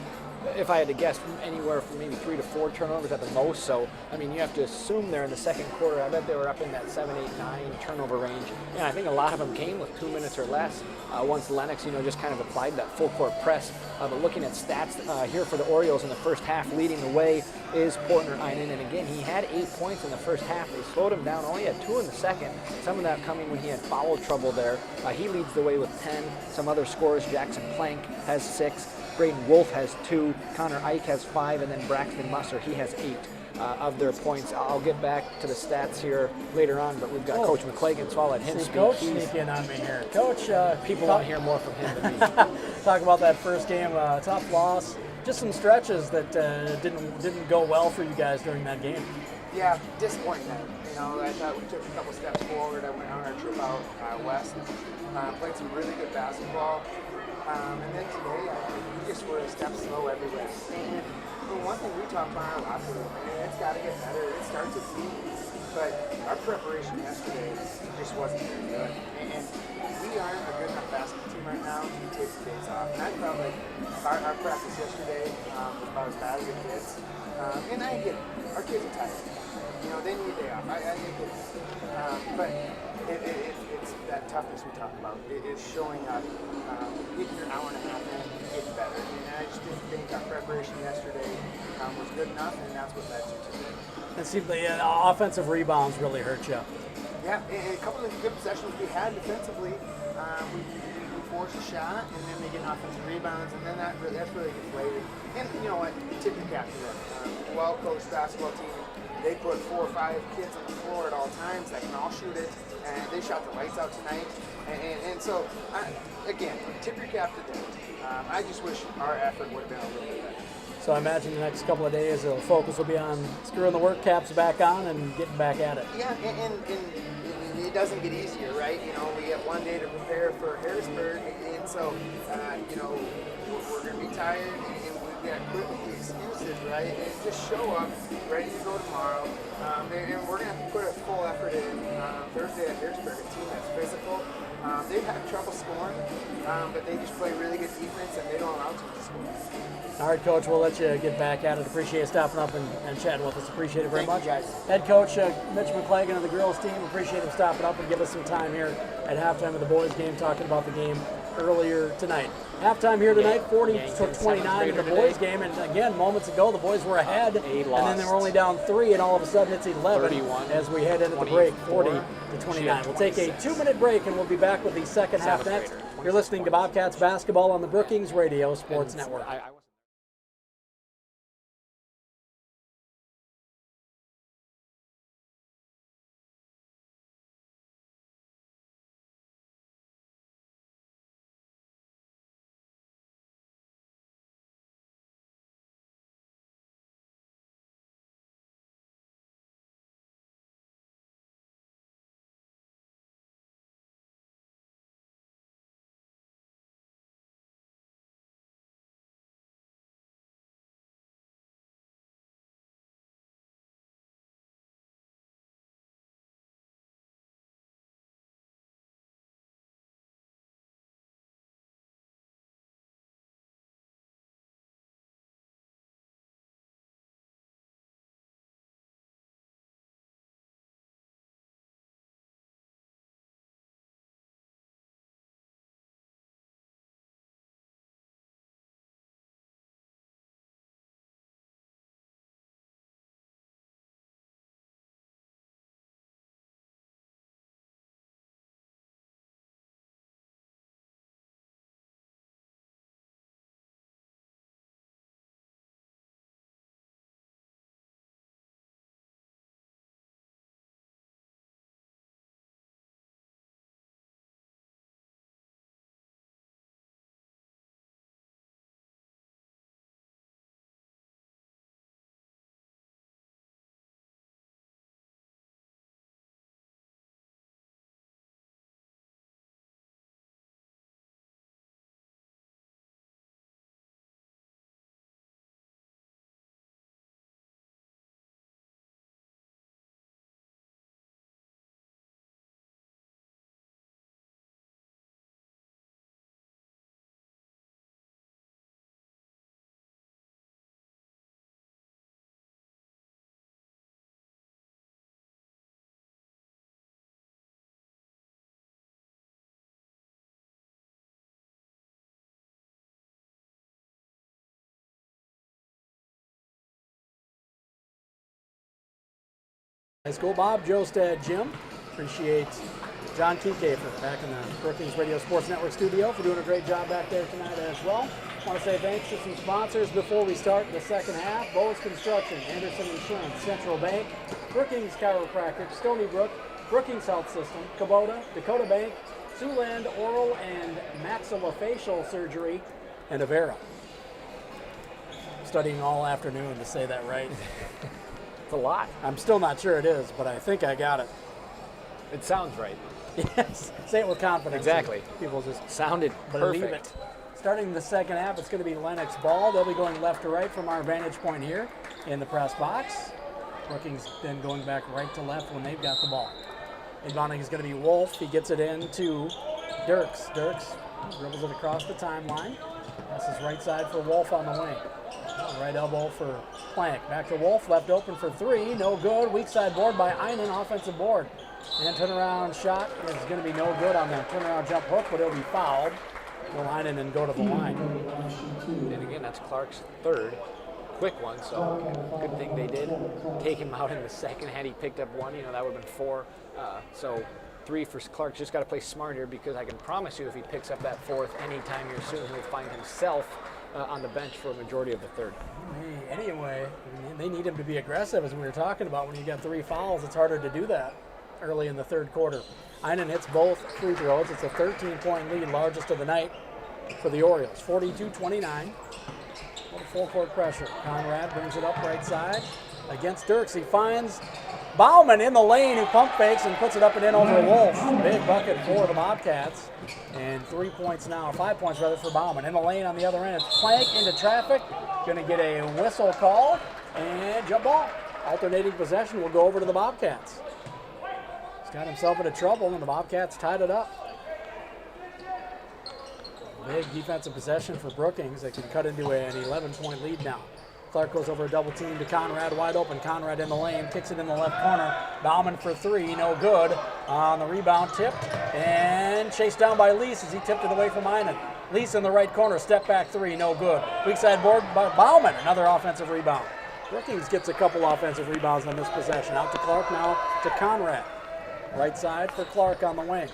if I had to guess, anywhere from maybe 3 to 4 turnovers at the most. So, I mean, you have to assume there in the second quarter, I bet they were up in that 7, 8, 9 turnover range. And I think a lot of them came with 2 minutes or less once Lennox, just kind of applied that full court press. But looking at stats here for the Orioles in the first half, leading the way is Portner Einen. And again, he had 8 points in the first half. They slowed him down, only had 2 in the second. Some of that coming when he had foul trouble there. He leads the way with 10. Some other scorers, Jackson Plank has 6. Braden Wolf has 2, Connor Ike has 5, and then Braxton Musser, he has 8 of their points. I'll get back to the stats here later on, but we've got Coach McClagan, so I'll let him speak. Coach sneak in on me here. Coach, people want to hear more from him than me. Talk about that first game, tough loss. Just some stretches that didn't go well for you guys during that game. Yeah, disappointing night. I thought we took a couple steps forward. I went on our trip out west, played some really good basketball. And then today, we just were a step slow everywhere. And the one thing we talked about in our locker room, it's got to get better. It starts with me. But our preparation yesterday just wasn't very good. And we aren't a good enough basketball team right now to take the days off. And I felt like our practice yesterday was about as bad as it gets. And I get it. Our kids are tired. They need a day off. I get it. But it's that toughness we talk about. It is showing up, getting your hour and a half in, getting better. And I just didn't think our preparation yesterday was good enough, and that's what led to today. It seemed the offensive rebounds really hurt you. Yeah, and a couple of good possessions we had defensively. We force a shot, and then they get offensive rebounds, and then that's really deflated. And you know what? Tip your cap to them. Well-coached basketball team. They put 4 or 5 kids on the floor at all times that can all shoot it, and they shot the lights out tonight. And so, again, tip your cap to them. I just wish our effort would have been a little bit better. So I imagine the next couple of days the focus will be on screwing the work caps back on and getting back at it. Yeah, and it doesn't get easier, right? We have one day to prepare for Harrisburg, and so, we're going to be tired, and we've got to quit with the excuses, right? And just show up, ready to go tomorrow. And we're going to have to put a full effort in Thursday at Harrisburg, a team that's physical. They've had trouble scoring, but they just play really good defense, and they don't allow teams to score. All right, Coach, we'll let you get back at it. Appreciate you stopping up and chatting with us. Appreciate it very much. Thank you, guys. Head Coach Mitch McClagan of the girls team, appreciate him stopping up and give us some time here at halftime of the boys game, talking about the game earlier tonight. Halftime here tonight, 40-29 in the boys game, and again, moments ago, the boys were ahead, and then they were only down 3, and all of a sudden it's 11 as we head into the break, 40-29. We'll take a 2-minute break, and we'll be back with the second half next. You're listening to Bobcats basketball on the Brookings Radio Sports Network. High School. Bob, Jostad, Jim. Appreciate John Keycafer back in the Brookings Radio Sports Network studio for doing a great job back there tonight as well. Want to say thanks to some sponsors before we start the second half. Bowes Construction, Anderson Insurance, Central Bank, Brookings Chiropractic, Stony Brook, Brookings Health System, Kubota, Dakota Bank, Siouxland Oral and Maxillofacial Surgery, and Avera. Studying all afternoon to say that right. It's a lot. I'm still not sure it is, but I think I got it. It sounds right. Yes, say it with confidence. Exactly. People just Sounded believe perfect. it. Starting the second half, it's going to be Lennox ball. They'll be going left to right from our vantage point here in the press box. Brookings then going back right to left when they've got the ball. Inbounding is going to be Wolf. He gets it in to Dirks. Dirks dribbles it across the timeline. Passes right side for Wolf on the wing. Right elbow for Plank. Back to Wolf, left open for three. No good. Weak side board by Einen, offensive board. And turnaround shot is going to be no good on the turnaround jump hook, but it'll be fouled. Will Einen and go to the line. And again, that's Clark's third. Quick one, so good thing they did take him out in the second. Had he picked up one, that would have been four. So 3 for Clark. Just got to play smart here, because I can promise you if he picks up that fourth anytime here soon, he'll find himself on the bench for a majority of the third. Anyway, they need him to be aggressive, as we were talking about. When you got 3 fouls, it's harder to do that early in the third quarter. Einen hits both free throws. It's a 13-point lead, largest of the night for the Orioles. 42-29. Full court pressure. Conrad brings it up right side against Dirks. He finds Bauman in the lane, who pump fakes and puts it up and in over Wolf. Big bucket for the Bobcats. And 3 points now, 5 points rather, for Bauman. In the lane on the other end, it's Plank into traffic. Going to get a whistle call and jump ball. Alternating possession will go over to the Bobcats. He's got himself into trouble, and the Bobcats tied it up. Big defensive possession for Brookings. They can cut into an 11-point lead now. Clark goes over a double team to Conrad, wide open. Conrad in the lane, kicks it in the left corner. Bauman for 3, no good. On the rebound, tipped and chased down by Lease as he tipped it away from Einen. Lease in the right corner, step back 3, no good. Weak side board by Bauman, another offensive rebound. Brookings gets a couple offensive rebounds on this possession. Out to Clark, now to Conrad. Right side for Clark on the wing.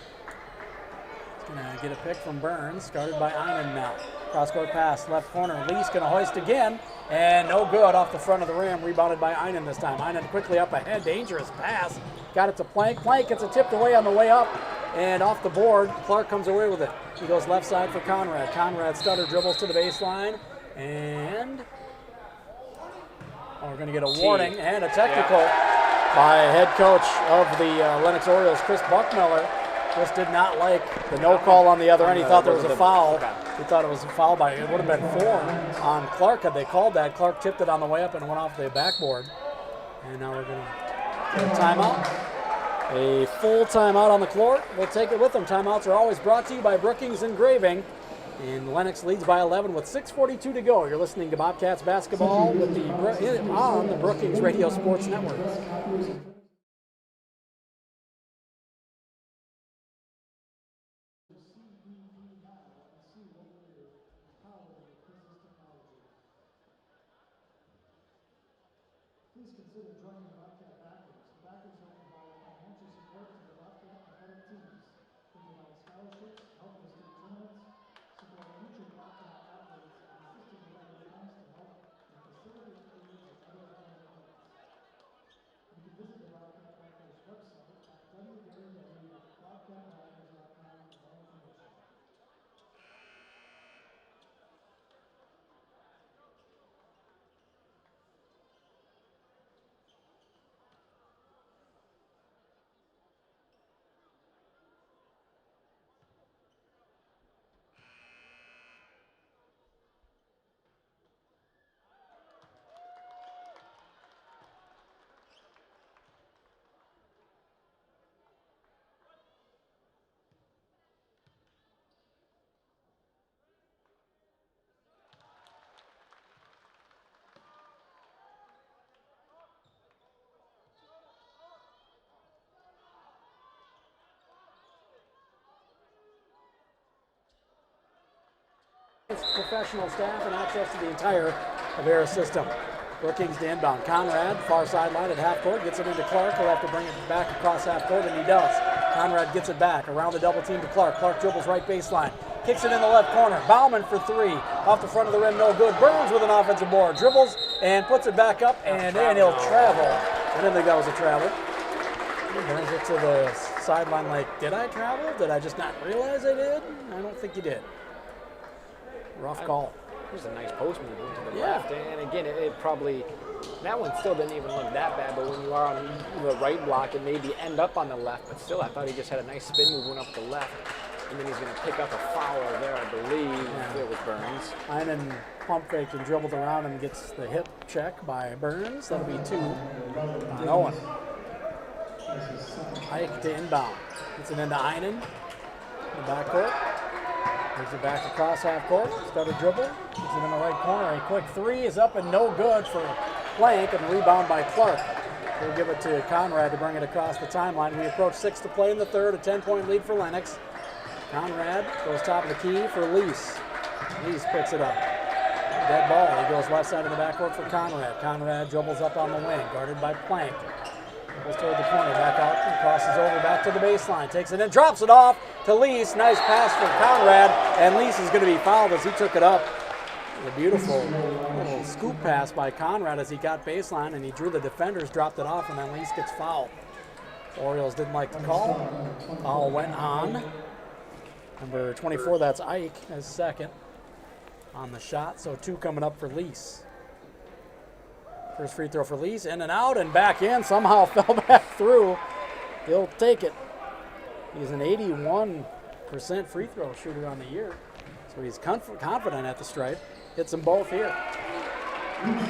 Gonna get a pick from Burns, guarded by Einen now. Cross-court pass, left corner. Lease gonna hoist again, and no good off the front of the rim. Rebounded by Einen this time. Einen quickly up ahead, dangerous pass. Got it to Plank. Plank gets it tipped away on the way up, and off the board. Clark comes away with it. He goes left side for Conrad. Conrad stutter dribbles to the baseline, and we're gonna get a warning and a technical by head coach of the Lennox Orioles, Chris Buckmiller. Just did not like the no call on the other end. He thought there was a foul. He thought it was a foul by, it would have been 4 on Clark had they called that. Clark tipped it on the way up and went off the backboard. And now we're going to get a timeout. A full timeout on the court. We'll take it with them. Timeouts are always brought to you by Brookings Engraving. And Lennox leads by 11 with 6:42 to go. You're listening to Bobcats basketball with on the Brookings Radio Sports Network. Please consider joining the Bobcat Backers. The Backers help provide financial support to the Bobcat athletic teams. They provide scholarships, help with state tournaments, support future Bobcat athletes, and assist in providing funds to help and facilitate areas of other athletic needs. You can visit the Bobcat Backers website at www.bobcatbackers.com for more information. Professional staff and access to the entire Avera system. Brookings to inbound. Conrad, far sideline at half court, gets it into Clark. He'll have to bring it back across half court, and he does. Conrad gets it back around the double team to Clark. Clark dribbles right baseline. Kicks it in the left corner. Bauman for three. Off the front of the rim, no good. Burns with an offensive board. Dribbles and puts it back up, and then he'll travel. I didn't think that was a travel. He brings it to the sideline like, did I travel? Did I just not realize I did? I don't think you did. Rough call. There's a nice post move to the left, and again, it probably, that one still didn't even look that bad, but when you are on the right block, it maybe end up on the left, but still, I thought he just had a nice spin move, went up the left, and then he's going to pick up a foul there, I believe. It was Burns. Einen pump faked and dribbled around and gets the hip check by Burns. That'll be 2 on Owen. Ike to inbound. Gets it into Einen in the backcourt. Moves it back across half court. Started dribble. Gets it in the right corner. A quick three is up and no good for Plank, and rebound by Clark. We'll give it to Conrad to bring it across the timeline. We approach 6 to play in the third. A 10-point lead for Lennox. Conrad goes top of the key for Lease. Lease picks it up. Dead ball. He goes left side of the backcourt for Conrad. Conrad dribbles up on the wing, guarded by Plank. Goes toward the corner, back out, and crosses over back to the baseline. Takes it in, drops it off to Lease. Nice pass for Conrad, and Lease is going to be fouled as he took it up. A beautiful little scoop pass by Conrad as he got baseline, and he drew the defenders, dropped it off, and then Lease gets fouled. Orioles didn't like the call. Foul went on. Number 24, that's Ike, as second on the shot, so 2 coming up for Lease. First free throw for Lease, in and out and back in, somehow fell back through. He'll take it. He's an 81% free throw shooter on the year, so he's confident at the stripe. Hits them both here.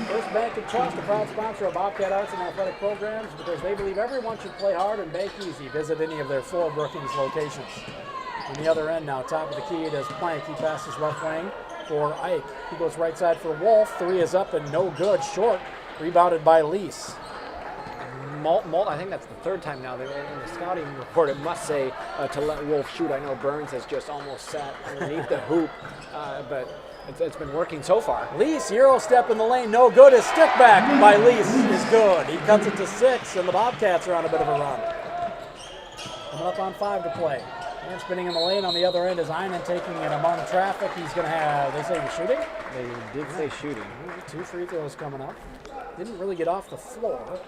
First Bank and Trust, a proud sponsor of Bobcat Arts and Athletic Programs, because they believe everyone should play hard and bank easy. Visit any of their 4 Brookings locations. On the other end now, top of the key, it is Plank. He passes left wing for Ike. He goes right side for Wolf. 3 is up and no good, short. Rebounded by Lease. I think that's the 3rd time now. In the scouting report, it must say to let Wolf shoot. I know Burns has just almost sat underneath the hoop, but it's been working so far. Lease, Euro step in the lane, no good. His stick back by Lease is good. He cuts it to 6, and the Bobcats are on a bit of a run. Coming up on 5 to play. And spinning in the lane on the other end is Einen taking it among traffic. He's going to have, they say he's shooting? They did say shooting. 2 free throws coming up. Didn't really get off the floor.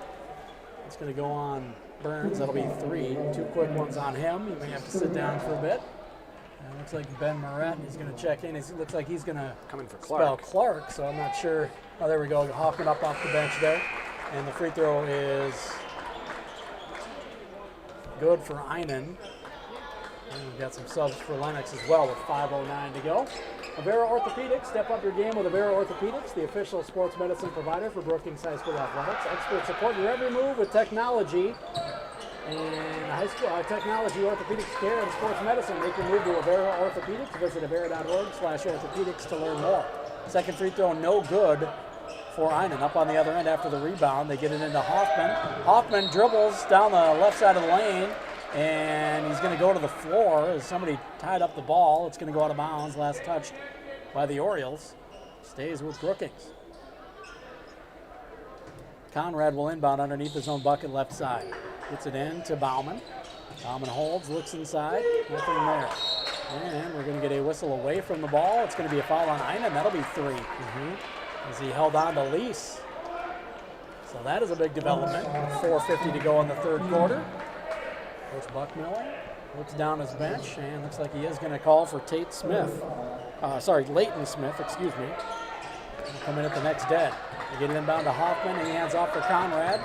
It's going to go on Burns. That'll be 3. 2 quick ones on him. He may have to sit down for a bit. And it looks like Ben Moret is going to check in. It looks like he's going to come in for spell Clark, so I'm not sure. Oh, there we go. Hoffman up off the bench there. And the free throw is good for Einen. And we've got some subs for Lennox as well with 5:09 to go. Avera Orthopedics, step up your game with Avera Orthopedics, the official sports medicine provider for Brookings High School Athletics. Experts support your every move with technology and high school technology, orthopedics care, and sports medicine. Make your move to Avera Orthopedics. Visit avera.org/orthopedics to learn more. Second free throw, no good for Einen. Up on the other end after the rebound, they get it into Hoffman. Hoffman dribbles down the left side of the lane, and he's going to go to the floor as somebody tied up the ball. It's going to go out of bounds. Last touched by the Orioles. Stays with Brookings. Conrad will inbound underneath his own bucket left side. Gets it in to Bauman. Bauman holds, looks inside. Nothing there. And we're going to get a whistle away from the ball. It's going to be a foul on Einen. That'll be 3. As he held on to Lease. So that is a big development. 4:50 to go in the third quarter. Coach Buckmiller looks down his bench and looks like he is going to call for Leighton Smith, excuse me. He'll come in at the next dead. They get it inbound to Hoffman, and he hands off for Conrad.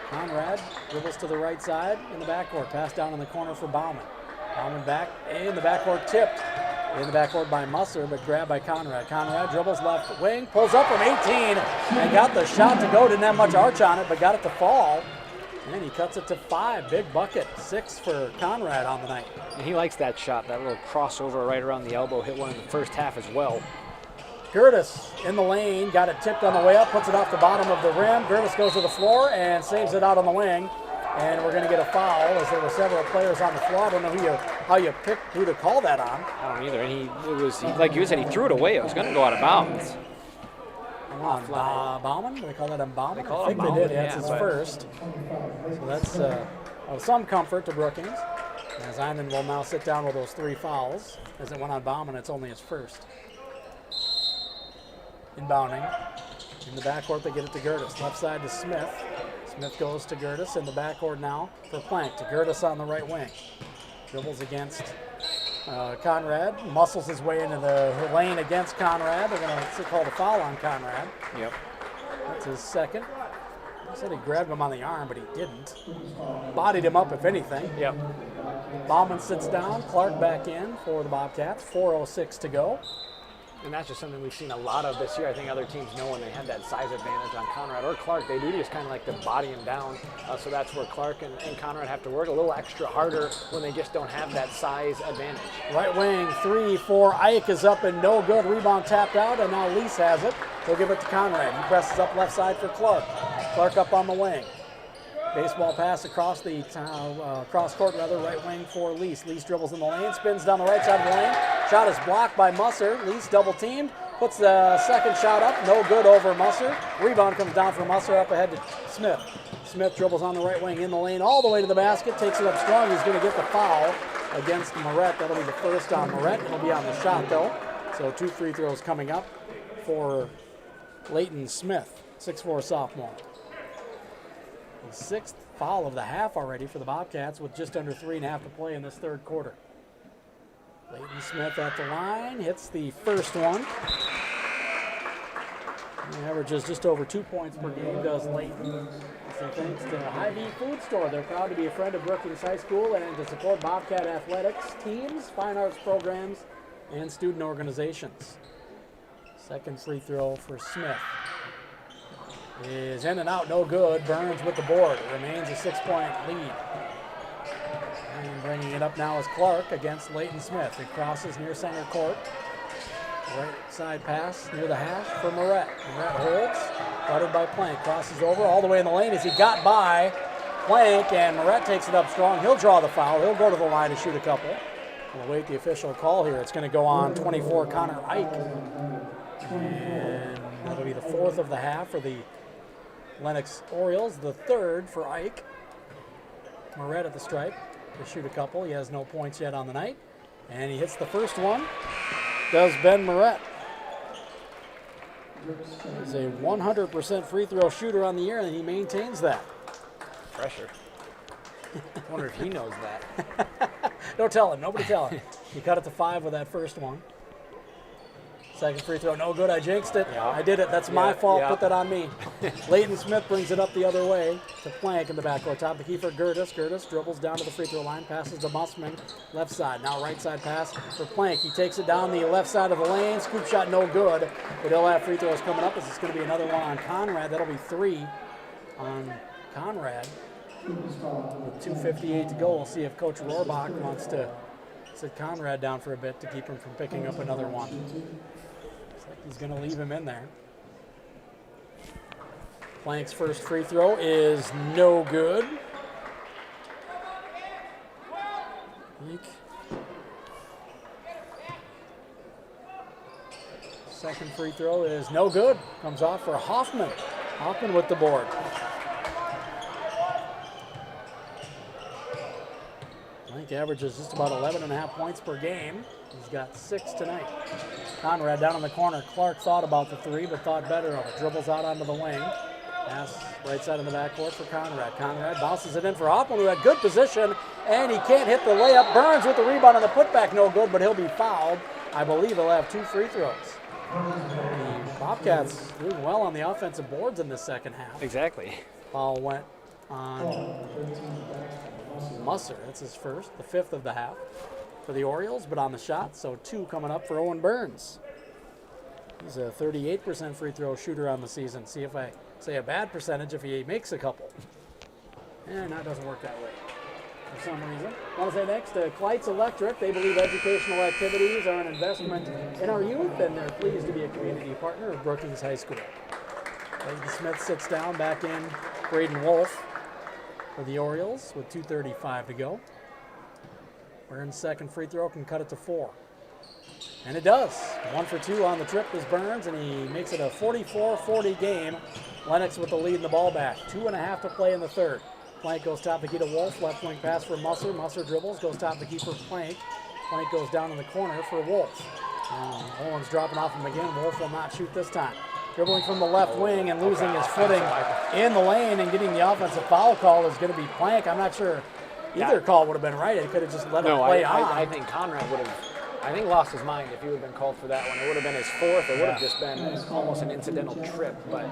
Conrad dribbles to the right side in the backcourt. Pass down in the corner for Bauman. Bauman back in the backcourt, tipped. In the backcourt by Musser, but grabbed by Conrad. Conrad dribbles left wing, pulls up from 18, and got the shot to go. Didn't have much arch on it, but got it to fall. And he cuts it to 5. Big bucket. 6 for Conrad on the night. And he likes that shot, that little crossover right around the elbow. Hit one in the first half as well. Gertis in the lane, got it tipped on the way up, puts it off the bottom of the rim. Gertis goes to the floor and saves it out on the wing. And we're going to get a foul as there were several players on the floor. I don't know how you picked who to call that on. I don't either. And he like you said, he threw it away. It was going to go out of bounds. on Bauman. Do they call that on Bauman? They call I it think Bauman, they did. That's yeah, his but- first. So that's of some comfort to Brookings. As Einan will now sit down with those 3 fouls. As it went on Bauman, it's only his first. Inbounding. In the backcourt, they get it to Gertis. Left side to Smith. Smith goes to Gertis in the backcourt now for Plank. To Gertis on the right wing. Dribbles against Conrad. Muscles his way into the lane against Conrad. They're going to call the foul on Conrad. Yep. That's his second. He said he grabbed him on the arm, but he didn't. Bodied him up, if anything. Yep. Bauman sits down. Clark back in for the Bobcats. 4:06 to go. And that's just something we've seen a lot of this year. I think other teams know when they have that size advantage on Conrad or Clark, they do just kind of like to body him down. So that's where Clark and Conrad have to work a little extra harder when they just don't have that size advantage. Right wing 3 for Ike is up and no good. Rebound tapped out, and now Lease has it. He'll give it to Conrad. He presses up left side for Clark. Clark up on the wing. Baseball pass across the cross court, right wing for Lease. Lease dribbles in the lane, spins down the right side of the lane. Shot is blocked by Musser. Lease double teamed, puts the second shot up, no good over Musser. Rebound comes down for Musser up ahead to Smith. Smith dribbles on the right wing in the lane all the way to the basket, takes it up strong. He's going to get the foul against Moret. That'll be the first on Moret. It'll be on the shot though. So 2 free throws coming up for Leighton Smith, 6'4" sophomore. The 6th foul of the half already for the Bobcats with just under 3.5 to play in this third quarter. Leighton Smith at the line, hits the first one. He averages just over 2 points per game, does Leighton. So thanks to Hy-Vee Food Store. They're proud to be a friend of Brookings High School and to support Bobcat athletics, teams, fine arts programs, and student organizations. Second free throw for Smith is in and out, no good. Burns with the board. It remains a 6-point lead. And bringing it up now is Clark against Leighton Smith. It crosses near center court. Right side pass near the hash for Moret. Moret holds, guarded by Plank. Crosses over all the way in the lane as he got by Plank, and Moret takes it up strong. He'll draw the foul. He'll go to the line to shoot a couple. We'll await the official call here. It's going to go on 24, Connor Ike. And that'll be the 4th of the half for the Lennox Orioles, the 3rd for Ike. Moret at the stripe to shoot a couple. He has no points yet on the night. And he hits the first one. Does Ben Moret. He's a 100% free throw shooter on the year, and he maintains that. Pressure. I wonder if he knows that. Don't tell him. Nobody tell him. He cut it to 5 with that first one. Second free throw, no good. I jinxed it. Yeah. I did it. That's my fault. Yeah. Put that on me. Leighton Smith brings it up the other way to Plank in the backcourt. Top the key for Gertis. Gertis dribbles down to the free throw line, passes to Mussman, left side. Now right side pass for Plank. He takes it down the left side of the lane. Scoop shot, no good. But he'll have free throws coming up. As it's going to be another one on Conrad. That'll be 3 on Conrad. With 2:58 to go, we'll see if Coach Rohrbach wants to sit Conrad down for a bit to keep him from picking up another one. Looks like he's going to leave him in there. Plank's first free throw is no good. Second free throw is no good. Comes off for Hoffman. Hoffman with the board. Plank averages just about 11.5 points per game. He's got 6 tonight. Conrad down in the corner. Clark thought about the 3, but thought better of it. Dribbles out onto the wing. Pass right side in the backcourt for Conrad. Conrad bounces it in for Hoffman, who had good position, and he can't hit the layup. Burns with the rebound on the putback, no good, but he'll be fouled. I believe he'll have 2 free throws. The Bobcats doing well on the offensive boards in the second half. Exactly. Foul went on Musser. That's his first, the 5th of the half for the Orioles, but on the shot, so 2 coming up for Owen Burns. He's a 38% free throw shooter on the season. See if I say a bad percentage if he makes a couple. And that doesn't work that way for some reason. I want to say next, Kleitz Electric. They believe educational activities are an investment in our youth, and they're pleased to be a community partner of Brookings High School. Leighton Smith sits down, back in Braden Wolf for the Orioles with 2:35 to go. Burns' second free throw can cut it to 4. And it does. 1 for 2 on the trip is Burns, and he makes it a 44-40 game. Lennox with the lead in the ball back. 2.5 to play in the third. Plank goes top to key to Wolf. Left wing pass for Musser. Musser dribbles, goes top to key for Plank. Plank goes down in the corner for Wolf. Owen's dropping off him again. Wolf will not shoot this time. Dribbling from the left wing and losing his footing in the lane and getting the offensive foul call is going to be Plank. I'm not sure either call would have been right. It could have just let him play on. I think Conrad would have, lost his mind if he would have been called for that one. It would have been his fourth. It would have just been almost an incidental trip, but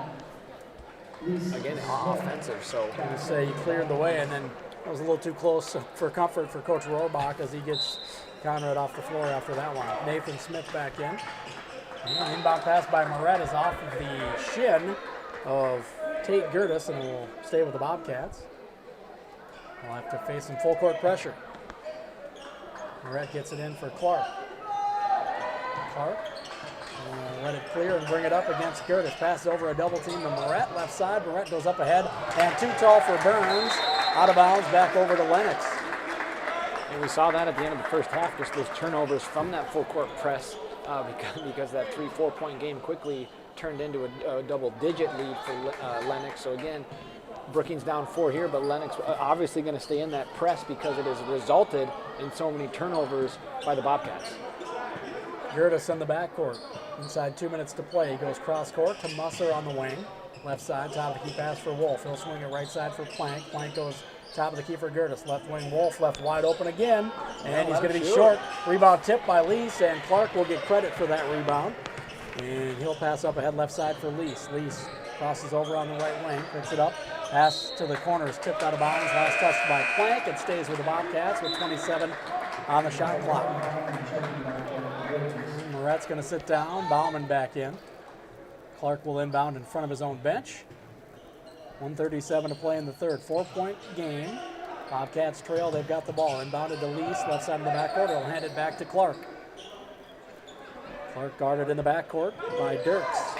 again, offensive. So I would say he cleared the way, and then it was a little too close for comfort for Coach Rohrbach as he gets Conrad off the floor after that one. Nathan Smith back in. And inbound pass by Moret is off of the shin of Tate Gertis, and will stay with the Bobcats. We'll have to face some full court pressure. Moret gets it in for Clark. Clark let it clear and bring it up against Gertis. Pass over a double team to Moret, left side. Moret goes up ahead, and too tall for Burns. Out of bounds, back over to Lennox. And we saw that at the end of the first half, just those turnovers from that full court press. Because that 3-4 point game quickly turned into a double-digit lead for Lennox. So again, Brookings down 4 here, but Lennox obviously going to stay in that press because it has resulted in so many turnovers by the Bobcats. Gertis in the backcourt. Inside 2 minutes to play. He goes cross court to Musser on the wing. Left side, top of the key pass for Wolf. He'll swing it right side for Plank. Plank goes top of the key for Gertis. Left wing Wolf, left wide open again. And he's going to be short. Rebound tip by Lease, and Clark will get credit for that rebound. And he'll pass up ahead left side for Lease. Lease crosses over on the right wing, picks it up. Pass to the corner is tipped out of bounds. Last touch by Plank. It stays with the Bobcats with 27 on the shot clock. Moret's going to sit down. Bauman back in. Clark will inbound in front of his own bench. 1:37 to play in the third. 4-point game. Bobcats trail. They've got the ball. Inbounded to Lease. Left side of the backcourt. He'll hand it back to Clark. Clark guarded in the backcourt by Dirks.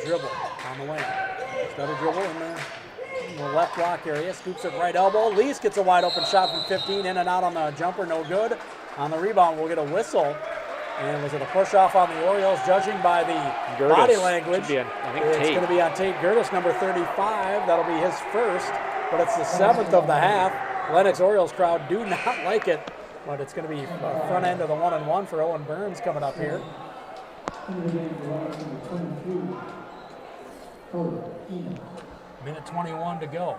Dribble on the wing. Started dribble in the left block area. Scoops it right elbow. Lease gets a wide open shot from 15. In and out on the jumper. No good. On the rebound, we'll get a whistle. And was it a push off on the Orioles? Judging by the Gertis body language, it's going to be on Tate Gertis, number 35. That'll be his first, but it's the 7th of the half. Lennox Orioles crowd do not like it, but it's going to be front end of the 1-and-1 for Owen Burns coming up here. Minute 21 to go.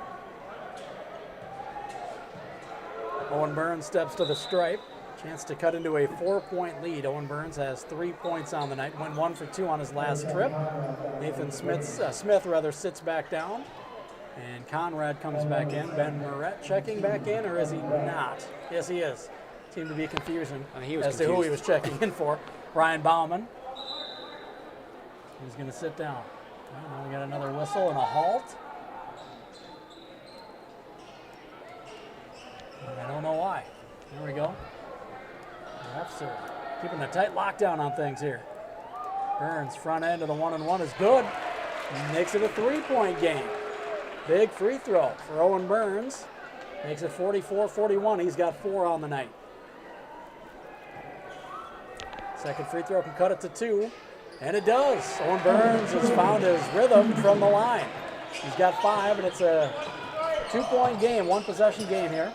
Owen Burns steps to the stripe. Chance to cut into a 4-point lead. Owen Burns has 3 points on the night. Went 1 for 2 on his last trip. Nathan Smith sits back down. And Conrad comes back in. Ben Moret checking back in, or is he not? Yes, he is. Seemed to be confusion as to who he was checking in for. Brian Bauman. He's going to sit down. Now we got another whistle and a halt. I don't know why. There we go. Refs are keeping a tight lockdown on things here. Burns front end of the 1-and-1 is good. He makes it a 3-point game. Big free throw for Owen Burns. Makes it 44-41. He's got 4 on the night. Second free throw can cut it to 2. And it does. Owen Burns has found his rhythm from the line. He's got 5, and it's a 2-point game, 1-possession game here.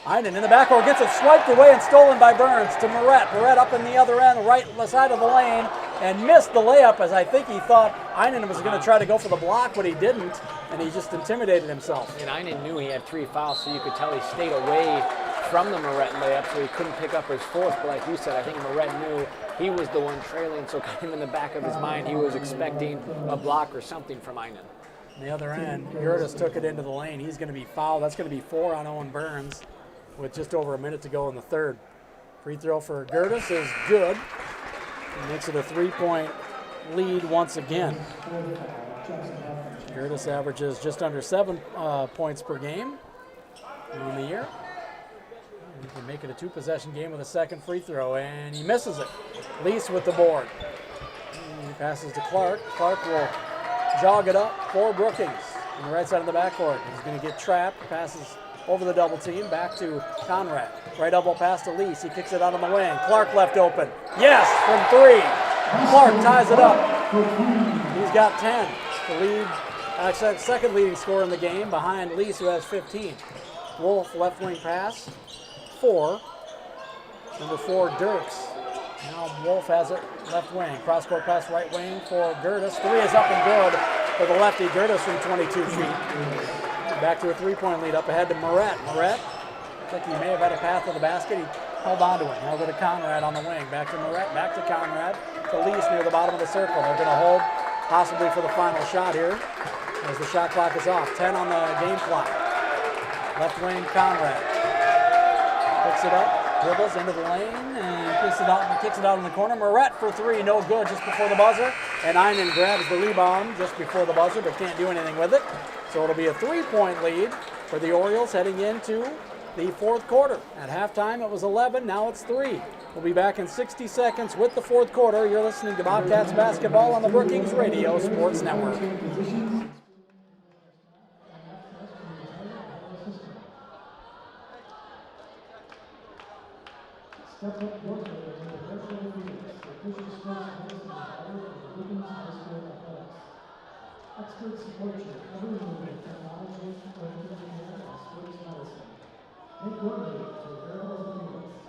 Einen in the backcourt gets it swiped away and stolen by Burns to Moret. Moret up in the other end, right side of the lane, and missed the layup as I think he thought Einen was going to try to go for the block, but he didn't, and he just intimidated himself. And Einen knew he had 3 fouls, so you could tell he stayed away from the Moret layup, so he couldn't pick up his 4th. But like you said, I think Moret knew he was the one trailing, so kind of in the back of his mind, he was expecting a block or something from Einen. On the other end, Gertis took it into the lane. He's going to be fouled. That's going to be 4 on Owen Burns with just over a minute to go in the third. Free throw for Gertis is good. He makes it a 3-point lead once again. Gertis averages just under 7 points per game in the year. He can make it a 2-possession game with a second free throw, and he misses it. Lease with the board. He passes to Clark. Clark will jog it up for Brookings on the right side of the backcourt. He's going to get trapped. Passes over the double team, back to Conrad. Right elbow pass to Lease. He kicks it out on the wing. Clark left open. Yes, from 3. Clark ties it up. He's got 10. The lead, second leading scorer in the game behind Lease, who has 15. Wolf left wing pass. 4. Number 4, Dirks. Now Wolf has it left wing. Cross-court pass right wing for Gertis. 3 is up and good for the lefty. Gertis from 22 feet. Back to a 3-point lead up ahead to Moret. Moret, looks like he may have had a path to the basket. He held on to it. Now go to Conrad on the wing. Back to Moret. Back to Conrad. To Lease near the bottom of the circle. They're going to hold possibly for the final shot here as the shot clock is off. 10 on the game clock. Left wing, Conrad. Picks it up. Dribbles into the lane and kicks it out in the corner. Moret for 3, no good just before the buzzer. And Einen grabs the rebound just before the buzzer but can't do anything with it. So it'll be a 3-point lead for the Orioles heading into the fourth quarter. At halftime it was 11, now it's 3. We'll be back in 60 seconds with the fourth quarter. You're listening to Bobcats basketball on the Brookings Radio Sports Network. Step up work in the virtual fields. The official sports medicine provider for the Brookings High School Athletics. Experts support you every move in technology, orthopedic care, and sports medicine. Make your move to a wearable orthopedics.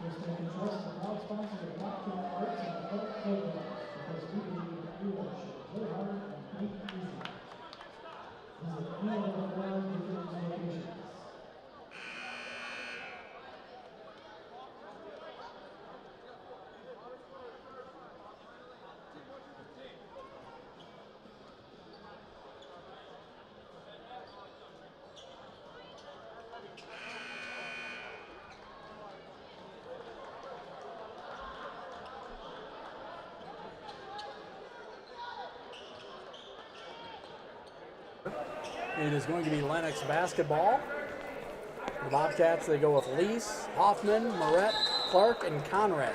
First Bank and Trust is a proud sponsor of Bobcat Arts and Athletic programs because we believe that everyone should play hard and think easy. Visit any of our 4 Brookings locations. It is going to be Lennox basketball. The Bobcats, they go with Lease, Hoffman, Moret, Clark, and Conrad.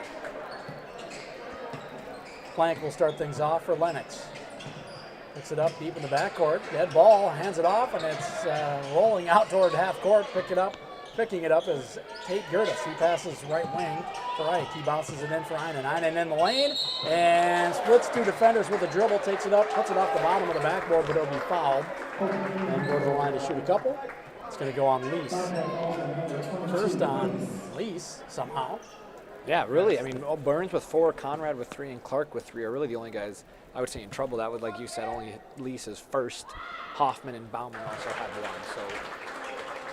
Plank will start things off for Lennox. Picks it up deep in the backcourt. Dead ball, hands it off, and it's rolling out toward half court. Picking it up is Tate Gertis. He passes right wing for Ike. He bounces it in for Einen. Einen in the lane and splits 2 defenders with a dribble. Takes it up, puts it off the bottom of the backboard, but it'll be fouled. And go to the line to shoot a couple. It's going to go on Lease. First on Lease somehow. Yeah, really. I mean, Burns with 4, Conrad with 3, and Clark with 3 are really the only guys I would say in trouble. That would, like you said, only Lease's first. Hoffman and Bauman also had 1. So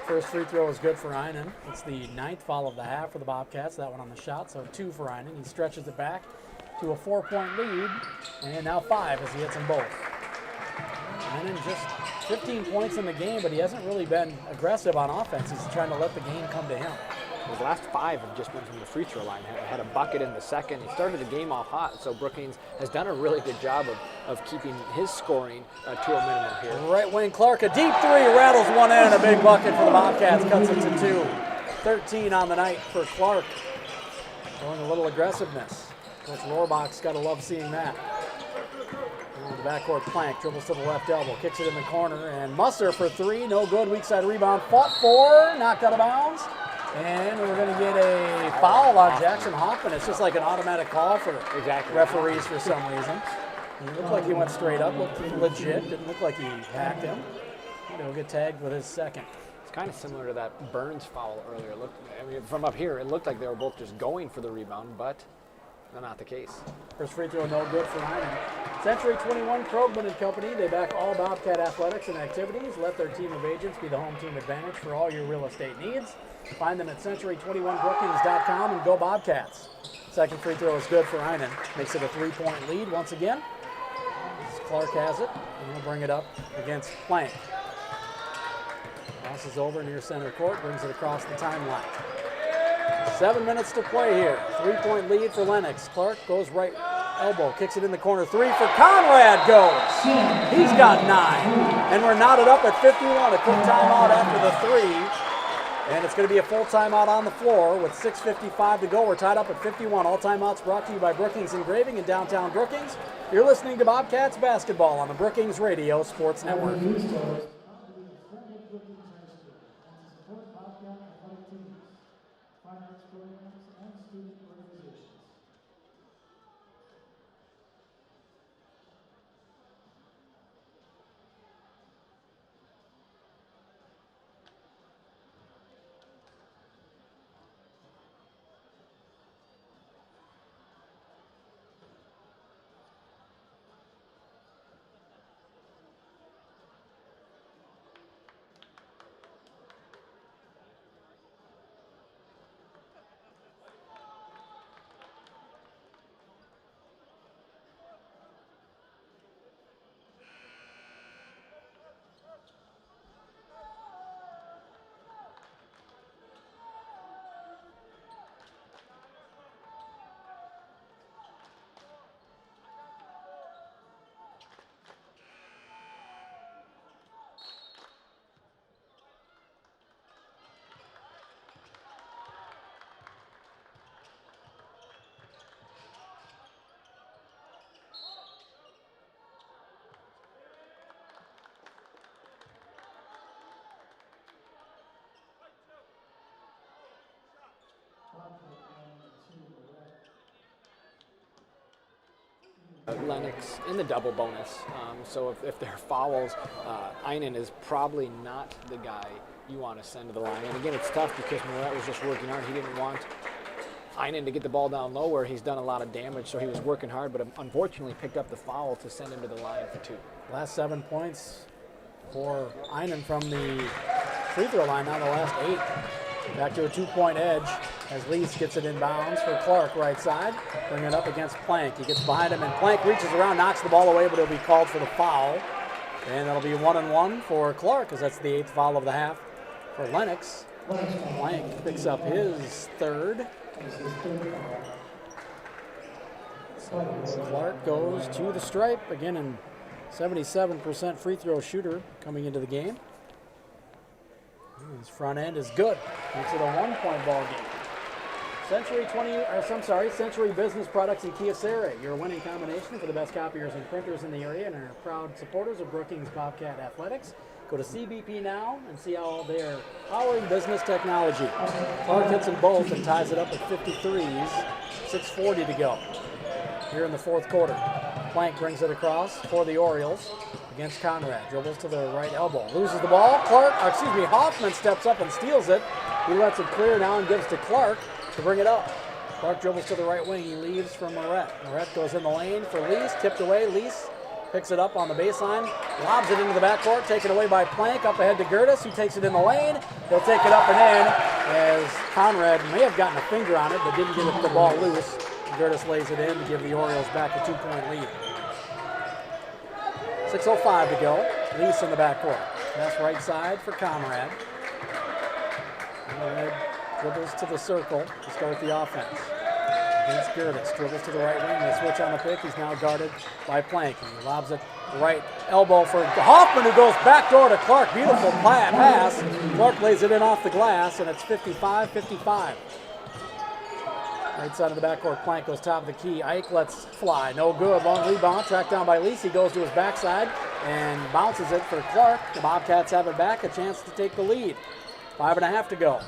first free throw is good for Einen. It's the 9th foul of the half for the Bobcats. That one on the shot, so 2 for Einen. He stretches it back to a 4-point lead, and now 5 as he hits them both. Einen just 15 points in the game, but he hasn't really been aggressive on offense. He's trying to let the game come to him. His last 5 have just been from the free throw line. Had a bucket in the second. He started the game off hot, so Brookings has done a really good job of keeping his scoring to a minimum here. Right wing Clark, a deep 3, rattles one in, a big bucket for the Bobcats, cuts it to 2. 13 on the night for Clark. Showing a little aggressiveness. Coach Rohrbach's got to love seeing that. The backcourt Plank dribbles to the left elbow, kicks it in the corner, and Musser for 3, no good. Weak side rebound, fought for, knocked out of bounds, and we're going to get a foul on Jackson Hoffman. It's just like an automatic call for referees for some reason. He looked like he went straight up, looked legit, didn't look like he hacked him. He'll get tagged with his second. It's kind of similar to that Burns foul earlier. From up here, it looked like they were both just going for the rebound, but not the case. First free throw, no good for Einen. Century 21 Krogman and Company. They back all Bobcat athletics and activities. Let their team of agents be the home team advantage for all your real estate needs. Find them at century21brookings.com and go Bobcats. Second free throw is good for Einen. Makes it a 3-point lead once again. Clark has it, and he'll bring it up against Plank. Crosses over near center court, brings it across the timeline. 7 minutes to play here. 3-point lead for Lennox. Clark goes right elbow, kicks it in the corner. 3 for Conrad goes. He's got 9. And we're knotted up at 51. A quick timeout after the 3. And it's going to be a full timeout on the floor with 6:55 to go. We're tied up at 51. All timeouts brought to you by Brookings Engraving in downtown Brookings. You're listening to Bobcats basketball on the Brookings Radio Sports Network. Lennox in the double bonus. So if there are fouls, Einen is probably not the guy you want to send to the line. And again, it's tough because Moret was just working hard. He didn't want Einen to get the ball down low where he's done a lot of damage, so he was working hard, but unfortunately picked up the foul to send him to the line for 2. Last 7 points for Einen from the free throw line, now the last 8. Back to a 2-point edge as Lease gets it inbounds for Clark right side. Bring it up against Plank. He gets behind him and Plank reaches around, knocks the ball away, but he'll be called for the foul. And that'll be 1-1 for Clark as that's the 8th foul of the half for Lennox. Plank picks up his 3rd. So Clark goes to the stripe again, and 77% free throw shooter coming into the game. His front end is good. Makes it a 1-point ball game. Century Business Products in Kyocera, your winning combination for the best copiers and printers in the area, and are proud supporters of Brookings Bobcat Athletics. Go to CBP now and see how they're powering business technology. Clark hits them both and ties it up at 53s. 6:40 to go here in the 4th quarter. Plank brings it across for the Orioles against Conrad. Dribbles to the right elbow. Loses the ball. Hoffman steps up and steals it. He lets it clear now and gives to Clark to bring it up. Clark dribbles to the right wing. He leaves for Moret. Moret goes in the lane for Lease. Tipped away. Lease picks it up on the baseline. Lobs it into the backcourt. Taken away by Plank. Up ahead to Gertis, who takes it in the lane. He'll take it up and in as Conrad may have gotten a finger on it, but didn't get the ball loose. Gertis lays it in to give the Orioles back a 2-point lead. 6:05 to go. Lease in the backcourt. Pass right side for Conrad. Conrad dribbles to the circle to start the offense. Against Gertis. Dribbles to the right wing. They switch on the pick. He's now guarded by Plank. And he lobs it right elbow for Hoffman, who goes backdoor to Clark. Beautiful pass. Clark lays it in off the glass, and it's 55-55. Right side of the backcourt, Plank goes top of the key. Ike lets fly, no good. Long rebound, tracked down by Lease. He goes to his backside and bounces it for Clark. The Bobcats have it back, a chance to take the lead. 5.5 to go.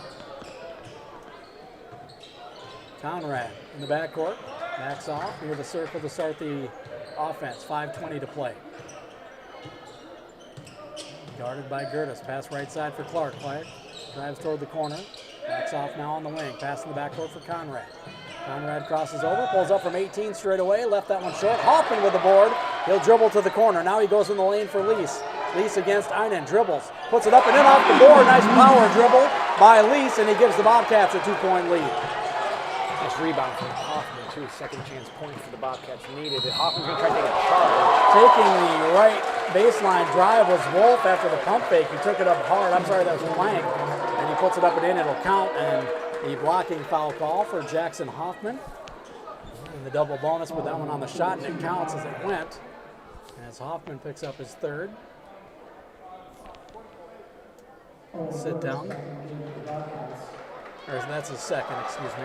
Conrad in the backcourt, backs off near the circle to start the offense. 5:20 to play. Guarded by Gertis. Pass right side for Clark. Clark drives toward the corner. Backs off now on the wing. Pass in the backcourt for Conrad. Conrad crosses over, pulls up from 18 straight away, left that one short. Hoffman with the board. He'll dribble to the corner. Now he goes in the lane for Lease. Lease against Einen, dribbles, puts it up and in off the board. Nice power dribble by Lease, and he gives the Bobcats a 2-point lead. Nice rebound from Hoffman, too. Second chance point for the Bobcats needed. Hoffman's going to try to take a charge. Taking the right baseline drive was Wolf after the pump fake. He took it up hard. I'm sorry, that was Plank. And he puts it up and in. It'll count. And the blocking foul call for Jackson Hoffman. And the double bonus with that one on the shot, and it counts as it went. As Hoffman picks up his 3rd. sit down. Or that's his second, excuse me.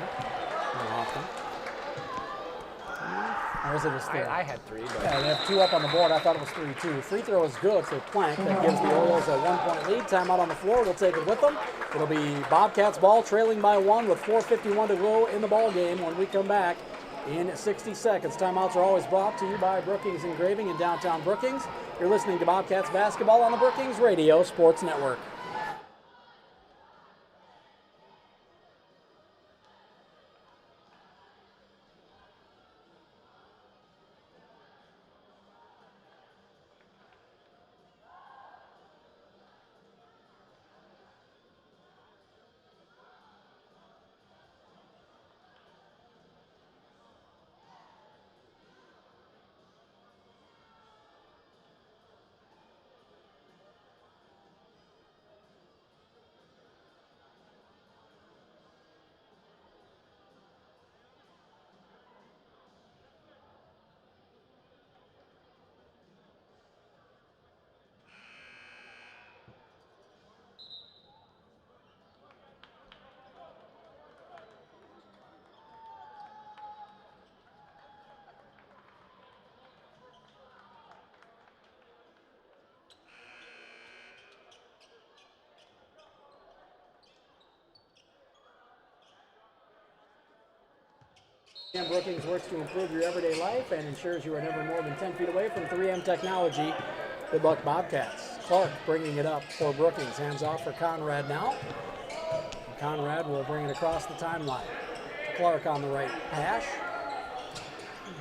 Or is it his third? I had 3. But Yeah, they have 2 up on the board. I thought it was 3-2. Free throw is good for Plank. That gives the Orioles a 1-point lead. Timeout on the floor. We'll take it with them. It'll be Bobcats ball trailing by 1 with 4:51 to go in the ball game when we come back in 60 seconds. Timeouts are always brought to you by Brookings Engraving in downtown Brookings. You're listening to Bobcats basketball on the Brookings Radio Sports Network. Brookings works to improve your everyday life and ensures you are never more than 10 feet away from 3M technology. Good luck, Bobcats. Clark bringing it up for Brookings. Hands off for Conrad now. And Conrad will bring it across the timeline. Clark on the right hash.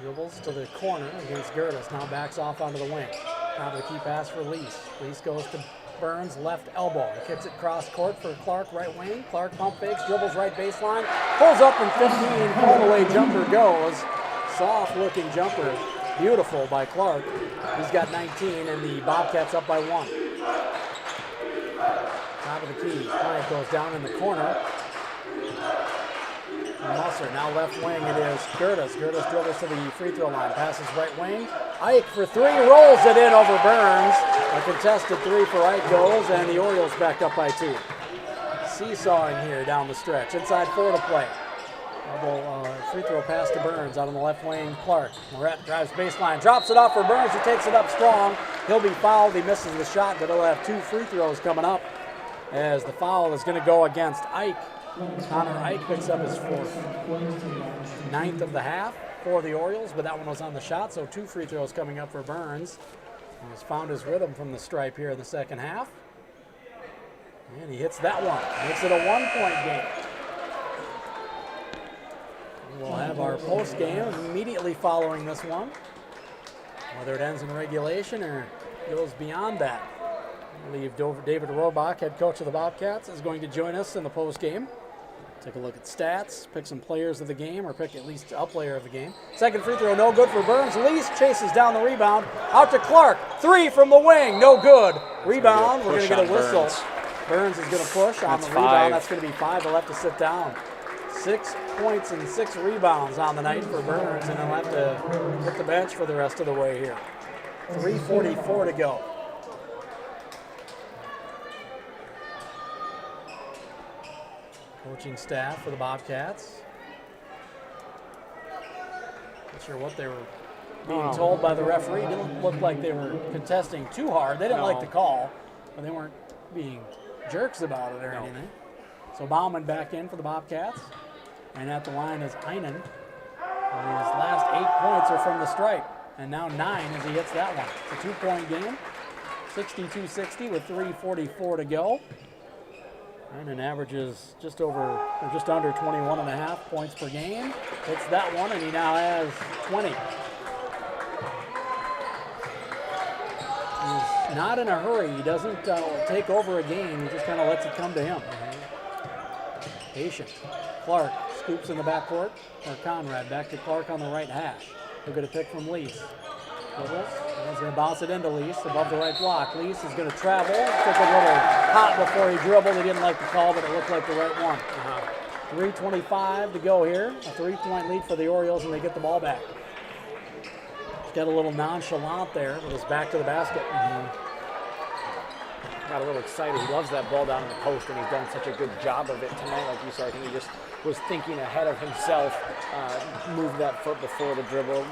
Dribbles to the corner against Gertis. Now backs off onto the wing. Top of the key pass for Lease. Lease goes to Burns, left elbow. He kicks it cross court for Clark, right wing. Clark pump fakes, dribbles right baseline, pulls up from 15, pull away jumper goes. Soft looking jumper, beautiful by Clark. He's got 19 and the Bobcats up by 1. Top of the key, Plank goes down in the corner. Musser, now left wing it is Gertis. Gertis dribbles to the free throw line, passes right wing. Ike for 3, rolls it in over Burns. A contested 3 for Ike goes, and the Orioles back up by 2. Seesawing here down the stretch. Inside 4 to play. Free throw pass to Burns out on the left wing. Clark. Moret drives baseline, drops it off for Burns, who takes it up strong. He'll be fouled. He misses the shot, but he'll have 2 free throws coming up as the foul is going to go against Ike. Connor Ike picks up his 4th. 9th of the half for the Orioles, but that one was on the shot, so 2 free throws coming up for Burns. He's found his rhythm from the stripe here in the second half. And he hits that one. Makes it a 1-point game. We'll have our post game immediately following this one. Whether it ends in regulation or goes beyond that. I believe David Robach, head coach of the Bobcats, is going to join us in the post game. Take a look at stats, pick some players of the game, or pick at least a player of the game. Second free throw, no good for Burns. Lease chases down the rebound. Out to Clark. 3 from the wing, no good. Rebound, we're going to get a whistle. Burns is going to push on the rebound. That's going to be 5. He'll have to sit down. 6 points and 6 rebounds on the night for Burns, and he'll have to hit the bench for the rest of the way here. 3:44 to go. Coaching staff for the Bobcats. Not sure what they were being told by the referee. It didn't look like they were contesting too hard. They didn't like the call, but they weren't being jerks about it or anything. So Bauman back in for the Bobcats. And at the line is Einen. His last 8 points are from the stripe. And now 9 as he hits that one. It's a 2-point game. 62-60 with 3:44 to go. Einen averages just under 21.5 points per game. Hits that one, and he now has 20. He's not in a hurry. He doesn't take over a game. He just kind of lets it come to him. Patient. Clark scoops in the backcourt, or Conrad back to Clark on the right hash. He'll get a pick from Lease. He's going to bounce it into Lease above the right block. Lease is going to travel. Took a little hot before he dribbled. He didn't like the call, but it looked like the right one. 3:25 to go here. A 3-point lead for the Orioles, and they get the ball back. He's got a little nonchalant there with his back to the basket. got a little excited. He loves that ball down in the post, and he's done such a good job of it tonight. Like you said, I think he just was thinking ahead of himself, moved that foot before the dribble,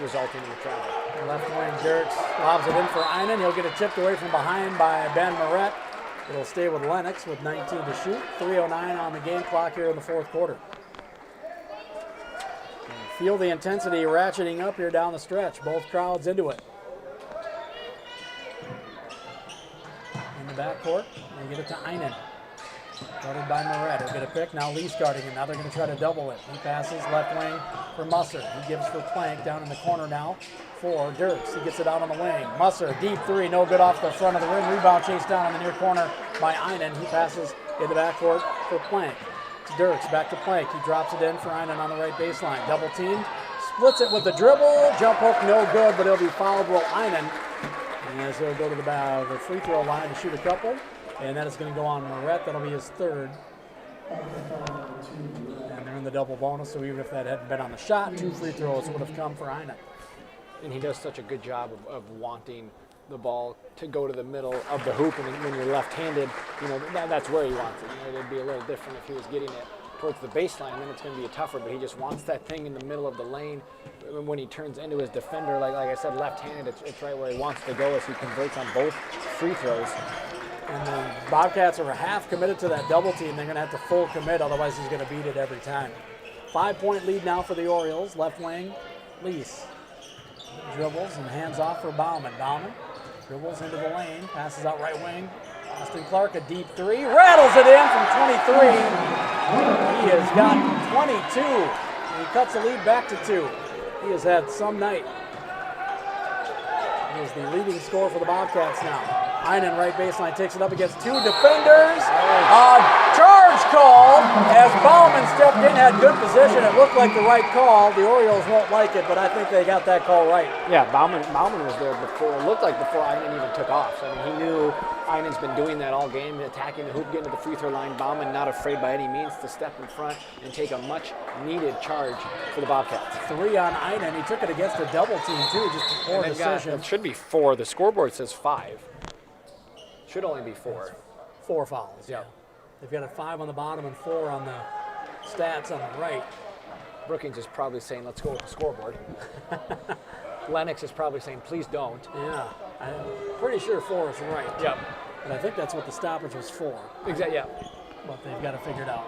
resulting in the travel. Left wing, Dirks lobs it in for Einen. He'll get it tipped away from behind by Ben Moret. It'll stay with Lennox with 19 to shoot. 3:09 on the game clock here in the fourth quarter. And feel the intensity ratcheting up here down the stretch. Both crowds into it. In the backcourt, they get it to Einen. Guarded by Moret. He'll get a pick. Now Lee's guarding him. Now they're going to try to double it. He passes left wing for Musser. He gives for Plank down in the corner now for Dirks. He gets it out on the wing. Musser, deep three, no good off the front of the rim. Rebound chased down on the near corner by Einen. He passes in the backcourt for Plank. To Dirks, back to Plank. He drops it in for Einen on the right baseline. Double team. Splits it with the dribble. Jump hook, no good, but he'll be fouled. Will Einen. And as he'll go to the free throw line to shoot a couple. And that is going to go on Moret. That'll be his third. And they're in the double bonus, so even if that hadn't been on the shot, 2 free throws would have come for Einen. And he does such a good job of wanting the ball to go to the middle of the hoop. And when you're left-handed, that's where he wants it. It'd be a little different if he was getting it towards the baseline, then it's going to be tougher, but he just wants that thing in the middle of the lane. When he turns into his defender, like I said, left-handed, it's right where he wants to go as he converts on both free throws. And the Bobcats are half committed to that double team. They're going to have to full commit, otherwise he's going to beat it every time. 5-point lead now for the Orioles. Left wing, Lease. Dribbles and hands off for Bauman. Bauman dribbles into the lane, passes out right wing. Austin Clark, a deep three, rattles it in from 23. He has got 22. And he cuts the lead back to 2. He has had some night. He is the leading scorer for the Bobcats now. Einen right baseline takes it up against 2 defenders. Charge call as Bauman stepped in, had good position. It looked like the right call. The Orioles won't like it, but I think they got that call right. Yeah, Bauman was there before. It looked like before Einen even took off. So, he knew Einen's been doing that all game, attacking the hoop, getting to the free throw line. Bauman not afraid by any means to step in front and take a much-needed charge for the Bobcats. 3 on Einen. He took it against a double team, too, just a poor decision. It should be 4. The scoreboard says 5. Should only be 4. 4 fouls, yeah. They've got a 5 on the bottom and 4 on the stats on the right. Brookings is probably saying, let's go with the scoreboard. Lennox is probably saying, please don't. Yeah, I'm pretty sure 4 is right. Yep. But I think that's what the stoppage was for. Exactly, yeah. But they've got to figure it out.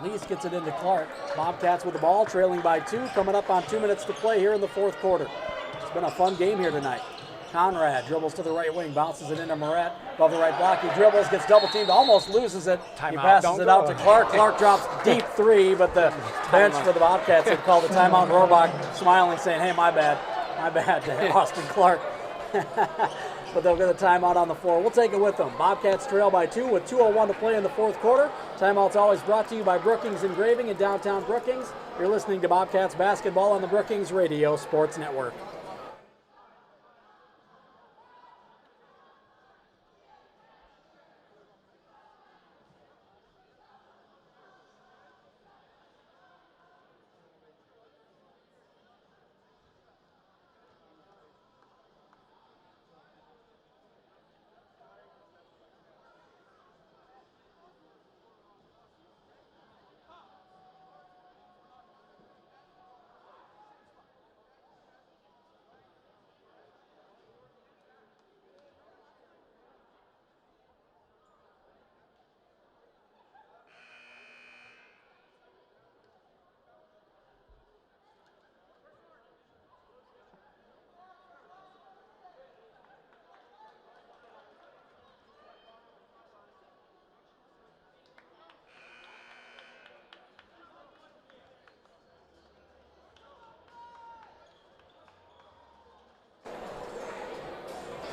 Lease gets it into Clark. Bobcats with the ball, trailing by 2, coming up on 2 minutes to play here in the fourth quarter. It's been a fun game here tonight. Conrad dribbles to the right wing, bounces it into Moret. Above the right block, he dribbles, gets double teamed, almost loses it. He passes it out to Clark. Clark drops deep 3, but the bench for the Bobcats had called the timeout. Rohrbach smiling, saying, hey, my bad to Austin Clark. But they'll get a timeout on the floor. We'll take it with them. Bobcats trail by 2 with 2:01 to play in the fourth quarter. Timeout's always brought to you by Brookings Engraving in downtown Brookings. You're listening to Bobcats basketball on the Brookings Radio Sports Network.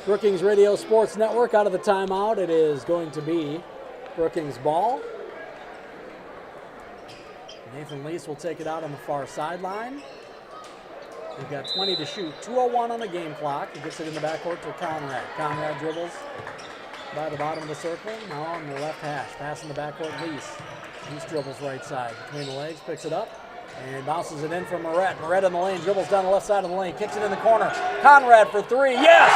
Brookings Radio Sports Network out of the timeout. It is going to be Brookings ball. Nathan Lease will take it out on the far sideline. They've got 20 to shoot. 2:01 on the game clock. He gets it in the backcourt to Conrad. Conrad dribbles by the bottom of the circle. Now on the left hash. Pass in the backcourt, Lease. Lease dribbles right side. Between the legs, picks it up. And bounces it in from Moret. Moret in the lane, dribbles down the left side of the lane, kicks it in the corner. Conrad for 3, yes!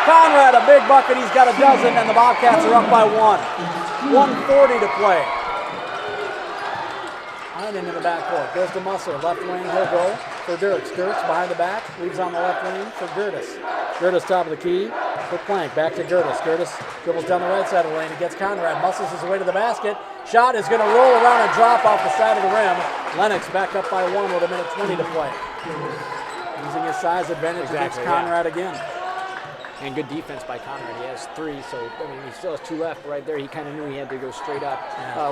Conrad, a big bucket. He's got a dozen, and the Bobcats are up by 1. 1:40 to play. Heinen in the backcourt. Goes to Musser. Left wing, he'll go for Dirks. Dirks behind the back. Leaves on the left wing for Gertis. Gertis top of the key for Plank. Back to Gertis. Gertis dribbles down the right side of the lane. He gets Conrad. Muscles his way to the basket. Shot is going to roll around and drop off the side of the rim. Lennox back up by 1 with 1:20 to play. Using his size advantage against Conrad again. And good defense by Conrad. He has 3, so I mean, he still has 2 left right there. He kind of knew he had to go straight up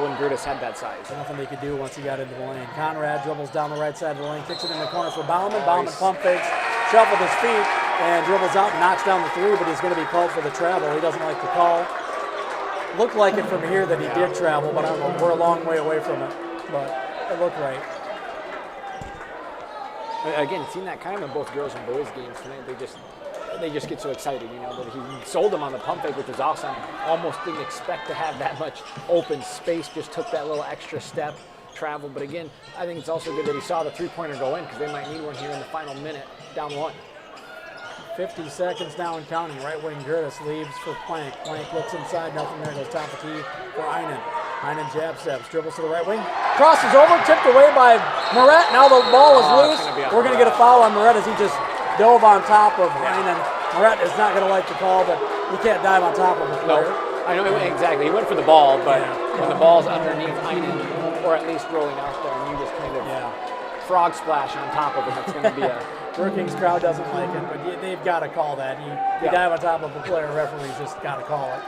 when Gertis had that size. Nothing they could do once he got into the lane. Conrad dribbles down the right side of the lane, kicks it in the corner for Bauman. Bauman pump fakes, shuffled his feet, and dribbles out and knocks down the 3, but he's going to be called for the travel. He doesn't like the call. Looked like it from here that he did travel, but I don't know. We're a long way away from it, but it looked right. Again, seen that kind of in both girls and boys games tonight. They just get so excited, you know, that he sold them on the pump fake, which was awesome. Almost didn't expect to have that much open space, just took that little extra step, traveled. But again, I think it's also good that he saw the 3-pointer go in because they might need one here in the final minute, down 1. 50 seconds now and counting. Right wing Gertis leaves for Plank. Plank looks inside, nothing there. Goes top of key for Heinen. Heinen jab steps, dribbles to the right wing. Crosses over, tipped away by Moret. Now the ball is loose. We're going to get a foul on Moret as he just dove on top of Heinen. Moret is not going to like the call, but he can't dive on top of a player. No, I know exactly. He went for the ball, but when the ball's underneath Heinen, or at least rolling out there, and you just kind of frog splash on top of him, it's going to be a... Brookings crowd doesn't like it, but they've got to call that. You dive on top of a player, referee's just got to call it.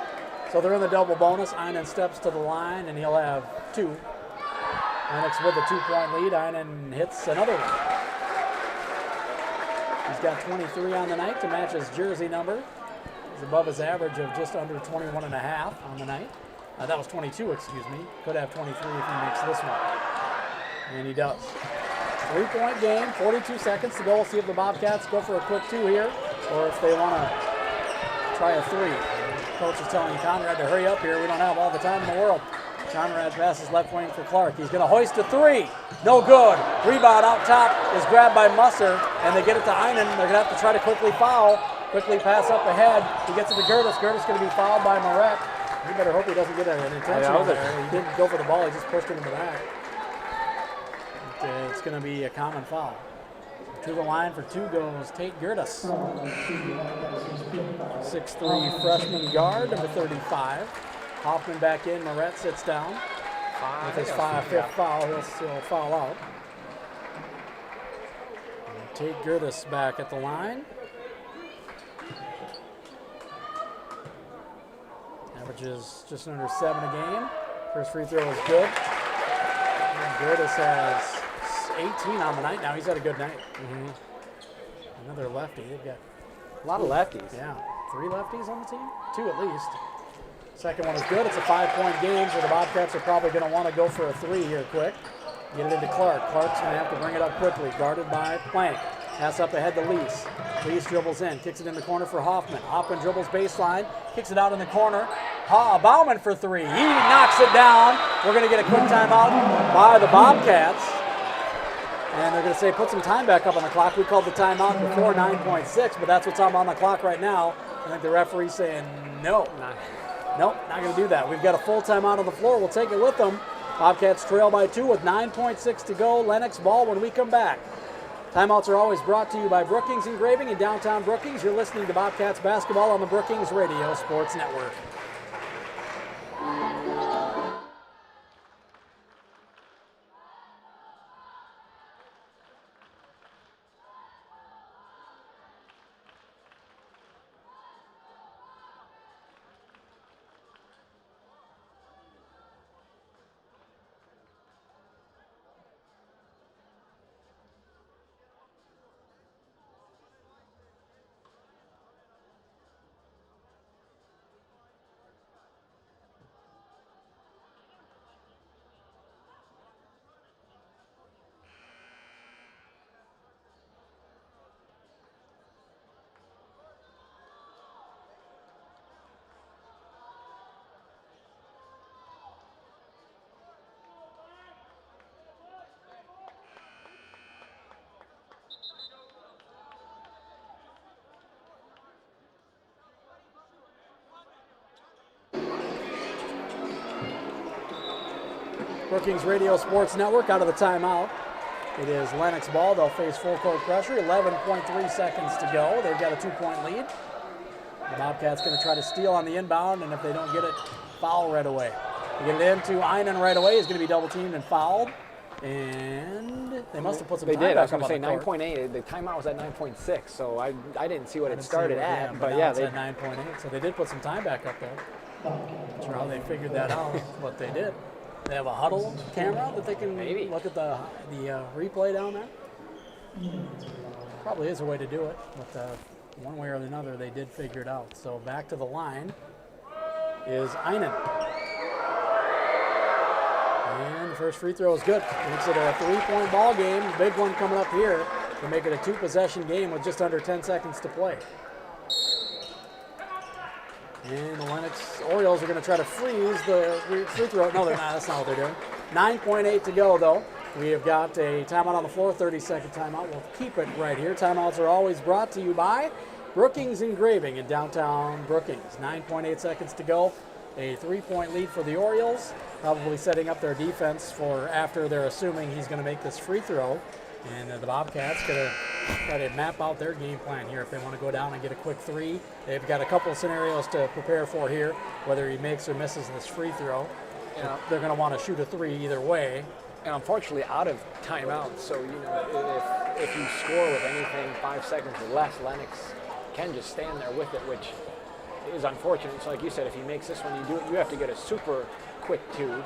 So they're in the double bonus. Heinen steps to the line, and he'll have 2. Lennox with a 2-point lead. Heinen hits another one. He's got 23 on the night to match his jersey number. He's above his average of just under 21 and a half on the night. That was 22, excuse me. Could have 23 if he makes this one. And he does. 3-point game, 42 seconds to go. We'll see if the Bobcats go for a quick 2 here, or if they want to try a 3. Coach is telling Conrad to hurry up here. We don't have all the time in the world. Conrad passes left wing for Clark. He's going to hoist a 3. No good. Rebound out top is grabbed by Musser, and they get it to Heinen. They're going to have to try to quickly foul. Quickly pass up ahead. He gets it to Gertis. Gertis going to be fouled by Moret. You better hope he doesn't get an intentional there. He didn't go for the ball. He just pushed it in the back. It's going to be a common foul. To the line for 2 goes Tate Gertis. 6'3" freshman guard, number 35. Hoffman back in. Moret sits down. With his 5th foul, he'll still foul out. And Tate Gertis back at the line. Averages just under 7 a game. First free throw is good. And Gertis has 18 on the night now. He's had a good night. Another lefty. They've got a lot of lefties. Yeah, 3 lefties on the team? 2 at least. Second one is good. It's a 5-point game, so the Bobcats are probably going to want to go for a 3 here quick. Get it into Clark. Clark's going to have to bring it up quickly. Guarded by Plank. Pass up ahead to Lease. Lease dribbles in. Kicks it in the corner for Hoffman. Hoffman dribbles baseline. Kicks it out in the corner. Bauman for 3. He knocks it down. We're going to get a quick timeout by the Bobcats. And they're going to say, put some time back up on the clock. We called the timeout before 9.6, but that's what's on the clock right now. I think the referee's saying, no. Nope, not going to do that. We've got a full timeout on the floor. We'll take it with them. Bobcats trail by 2 with 9.6 to go. Lennox ball when we come back. Timeouts are always brought to you by Brookings Engraving in downtown Brookings. You're listening to Bobcats basketball on the Brookings Radio Sports Network. Brookings Radio Sports Network out of the timeout. It is Lennox ball. They'll face full court pressure. 11.3 seconds to go. They've got a 2-point lead. The Bobcats going to try to steal on the inbound, and if they don't get it, foul right away. They get it into Einen right away. He's going to be double teamed and fouled. And they must have put some time back. I was back going to say up on the 9.8. The timeout was at 9.6, so I didn't see what it started at. But But yeah, yeah, it's they at 9.8. So they did put some time back up there. Not sure how they figured that out, but they did. They have a huddle camera that they can Maybe look at the replay down there. Probably is a way to do it, but one way or another, they did figure it out. So back to the line is Einen. And the first free throw is good. Makes it a 3-point ball game. Big one coming up here to make it a 2-possession game with just under 10 seconds to play. And the Lennox Orioles are going to try to freeze the free throw. No, they're not. That's not what they're doing. 9.8 to go, though. We have got a timeout on the floor, 30-second timeout. We'll keep it right here. Timeouts are always brought to you by Brookings Engraving in downtown Brookings. 9.8 seconds to go. A 3-point lead for the Orioles. Probably setting up their defense for after they're assuming he's going to make this free throw. And the Bobcats going to try to map out their game plan here if they want to go down and get a quick three. They've got a couple of scenarios to prepare for here, whether he makes or misses this free throw. They're going to want to shoot a three either way. And unfortunately, out of timeout, so if you score with anything 5 seconds or less, Lennox can just stand there with it, which is unfortunate. So like you said, if he makes this one, you have to get a super quick two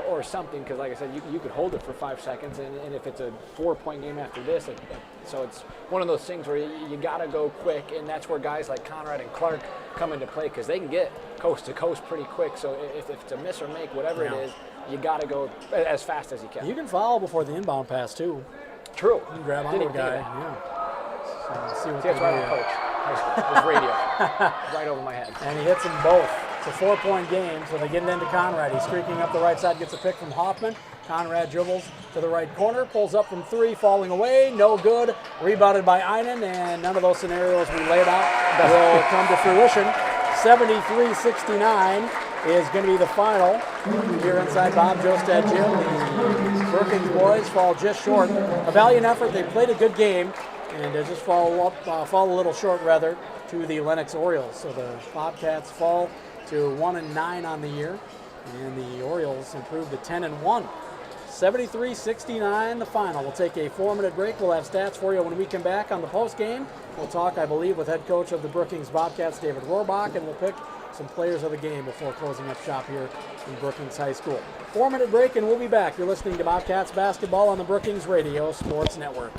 or something, because like I said, you could hold it for 5 seconds, and if it's a 4-point game after this, so it's one of those things where you got to go quick, and that's where guys like Conrad and Clark come into play, because they can get coast to coast pretty quick. So if it's a miss or make, whatever it is, you got to go as fast as you can. You can foul before the inbound pass too. True. You can grab onto a guy. Yeah. So see what that's right, coach. His radio right over my head. And he hits them both. It's a 4-point game, so they get it into Conrad. He's streaking up the right side, gets a pick from Hoffman. Conrad dribbles to the right corner, pulls up from three, falling away, no good. Rebounded by Einen, and none of those scenarios we laid out will come to fruition. 73-69 is going to be the final here inside Bob Jostad Gym. The Brookings boys fall just short. A valiant effort. They played a good game, and they just fall a little short, rather, to the Lennox Orioles. So the Bobcats fall to 1-9 on the year, and the Orioles improved to 10-1. 73-69 the final. We'll take a 4-minute break. We'll have stats for you when we come back on the post game. We'll talk, I believe, with head coach of the Brookings Bobcats, David Rohrbach, and we'll pick some players of the game before closing up shop here in Brookings High School. 4-minute break, and we'll be back. You're listening to Bobcats basketball on the Brookings Radio Sports Network.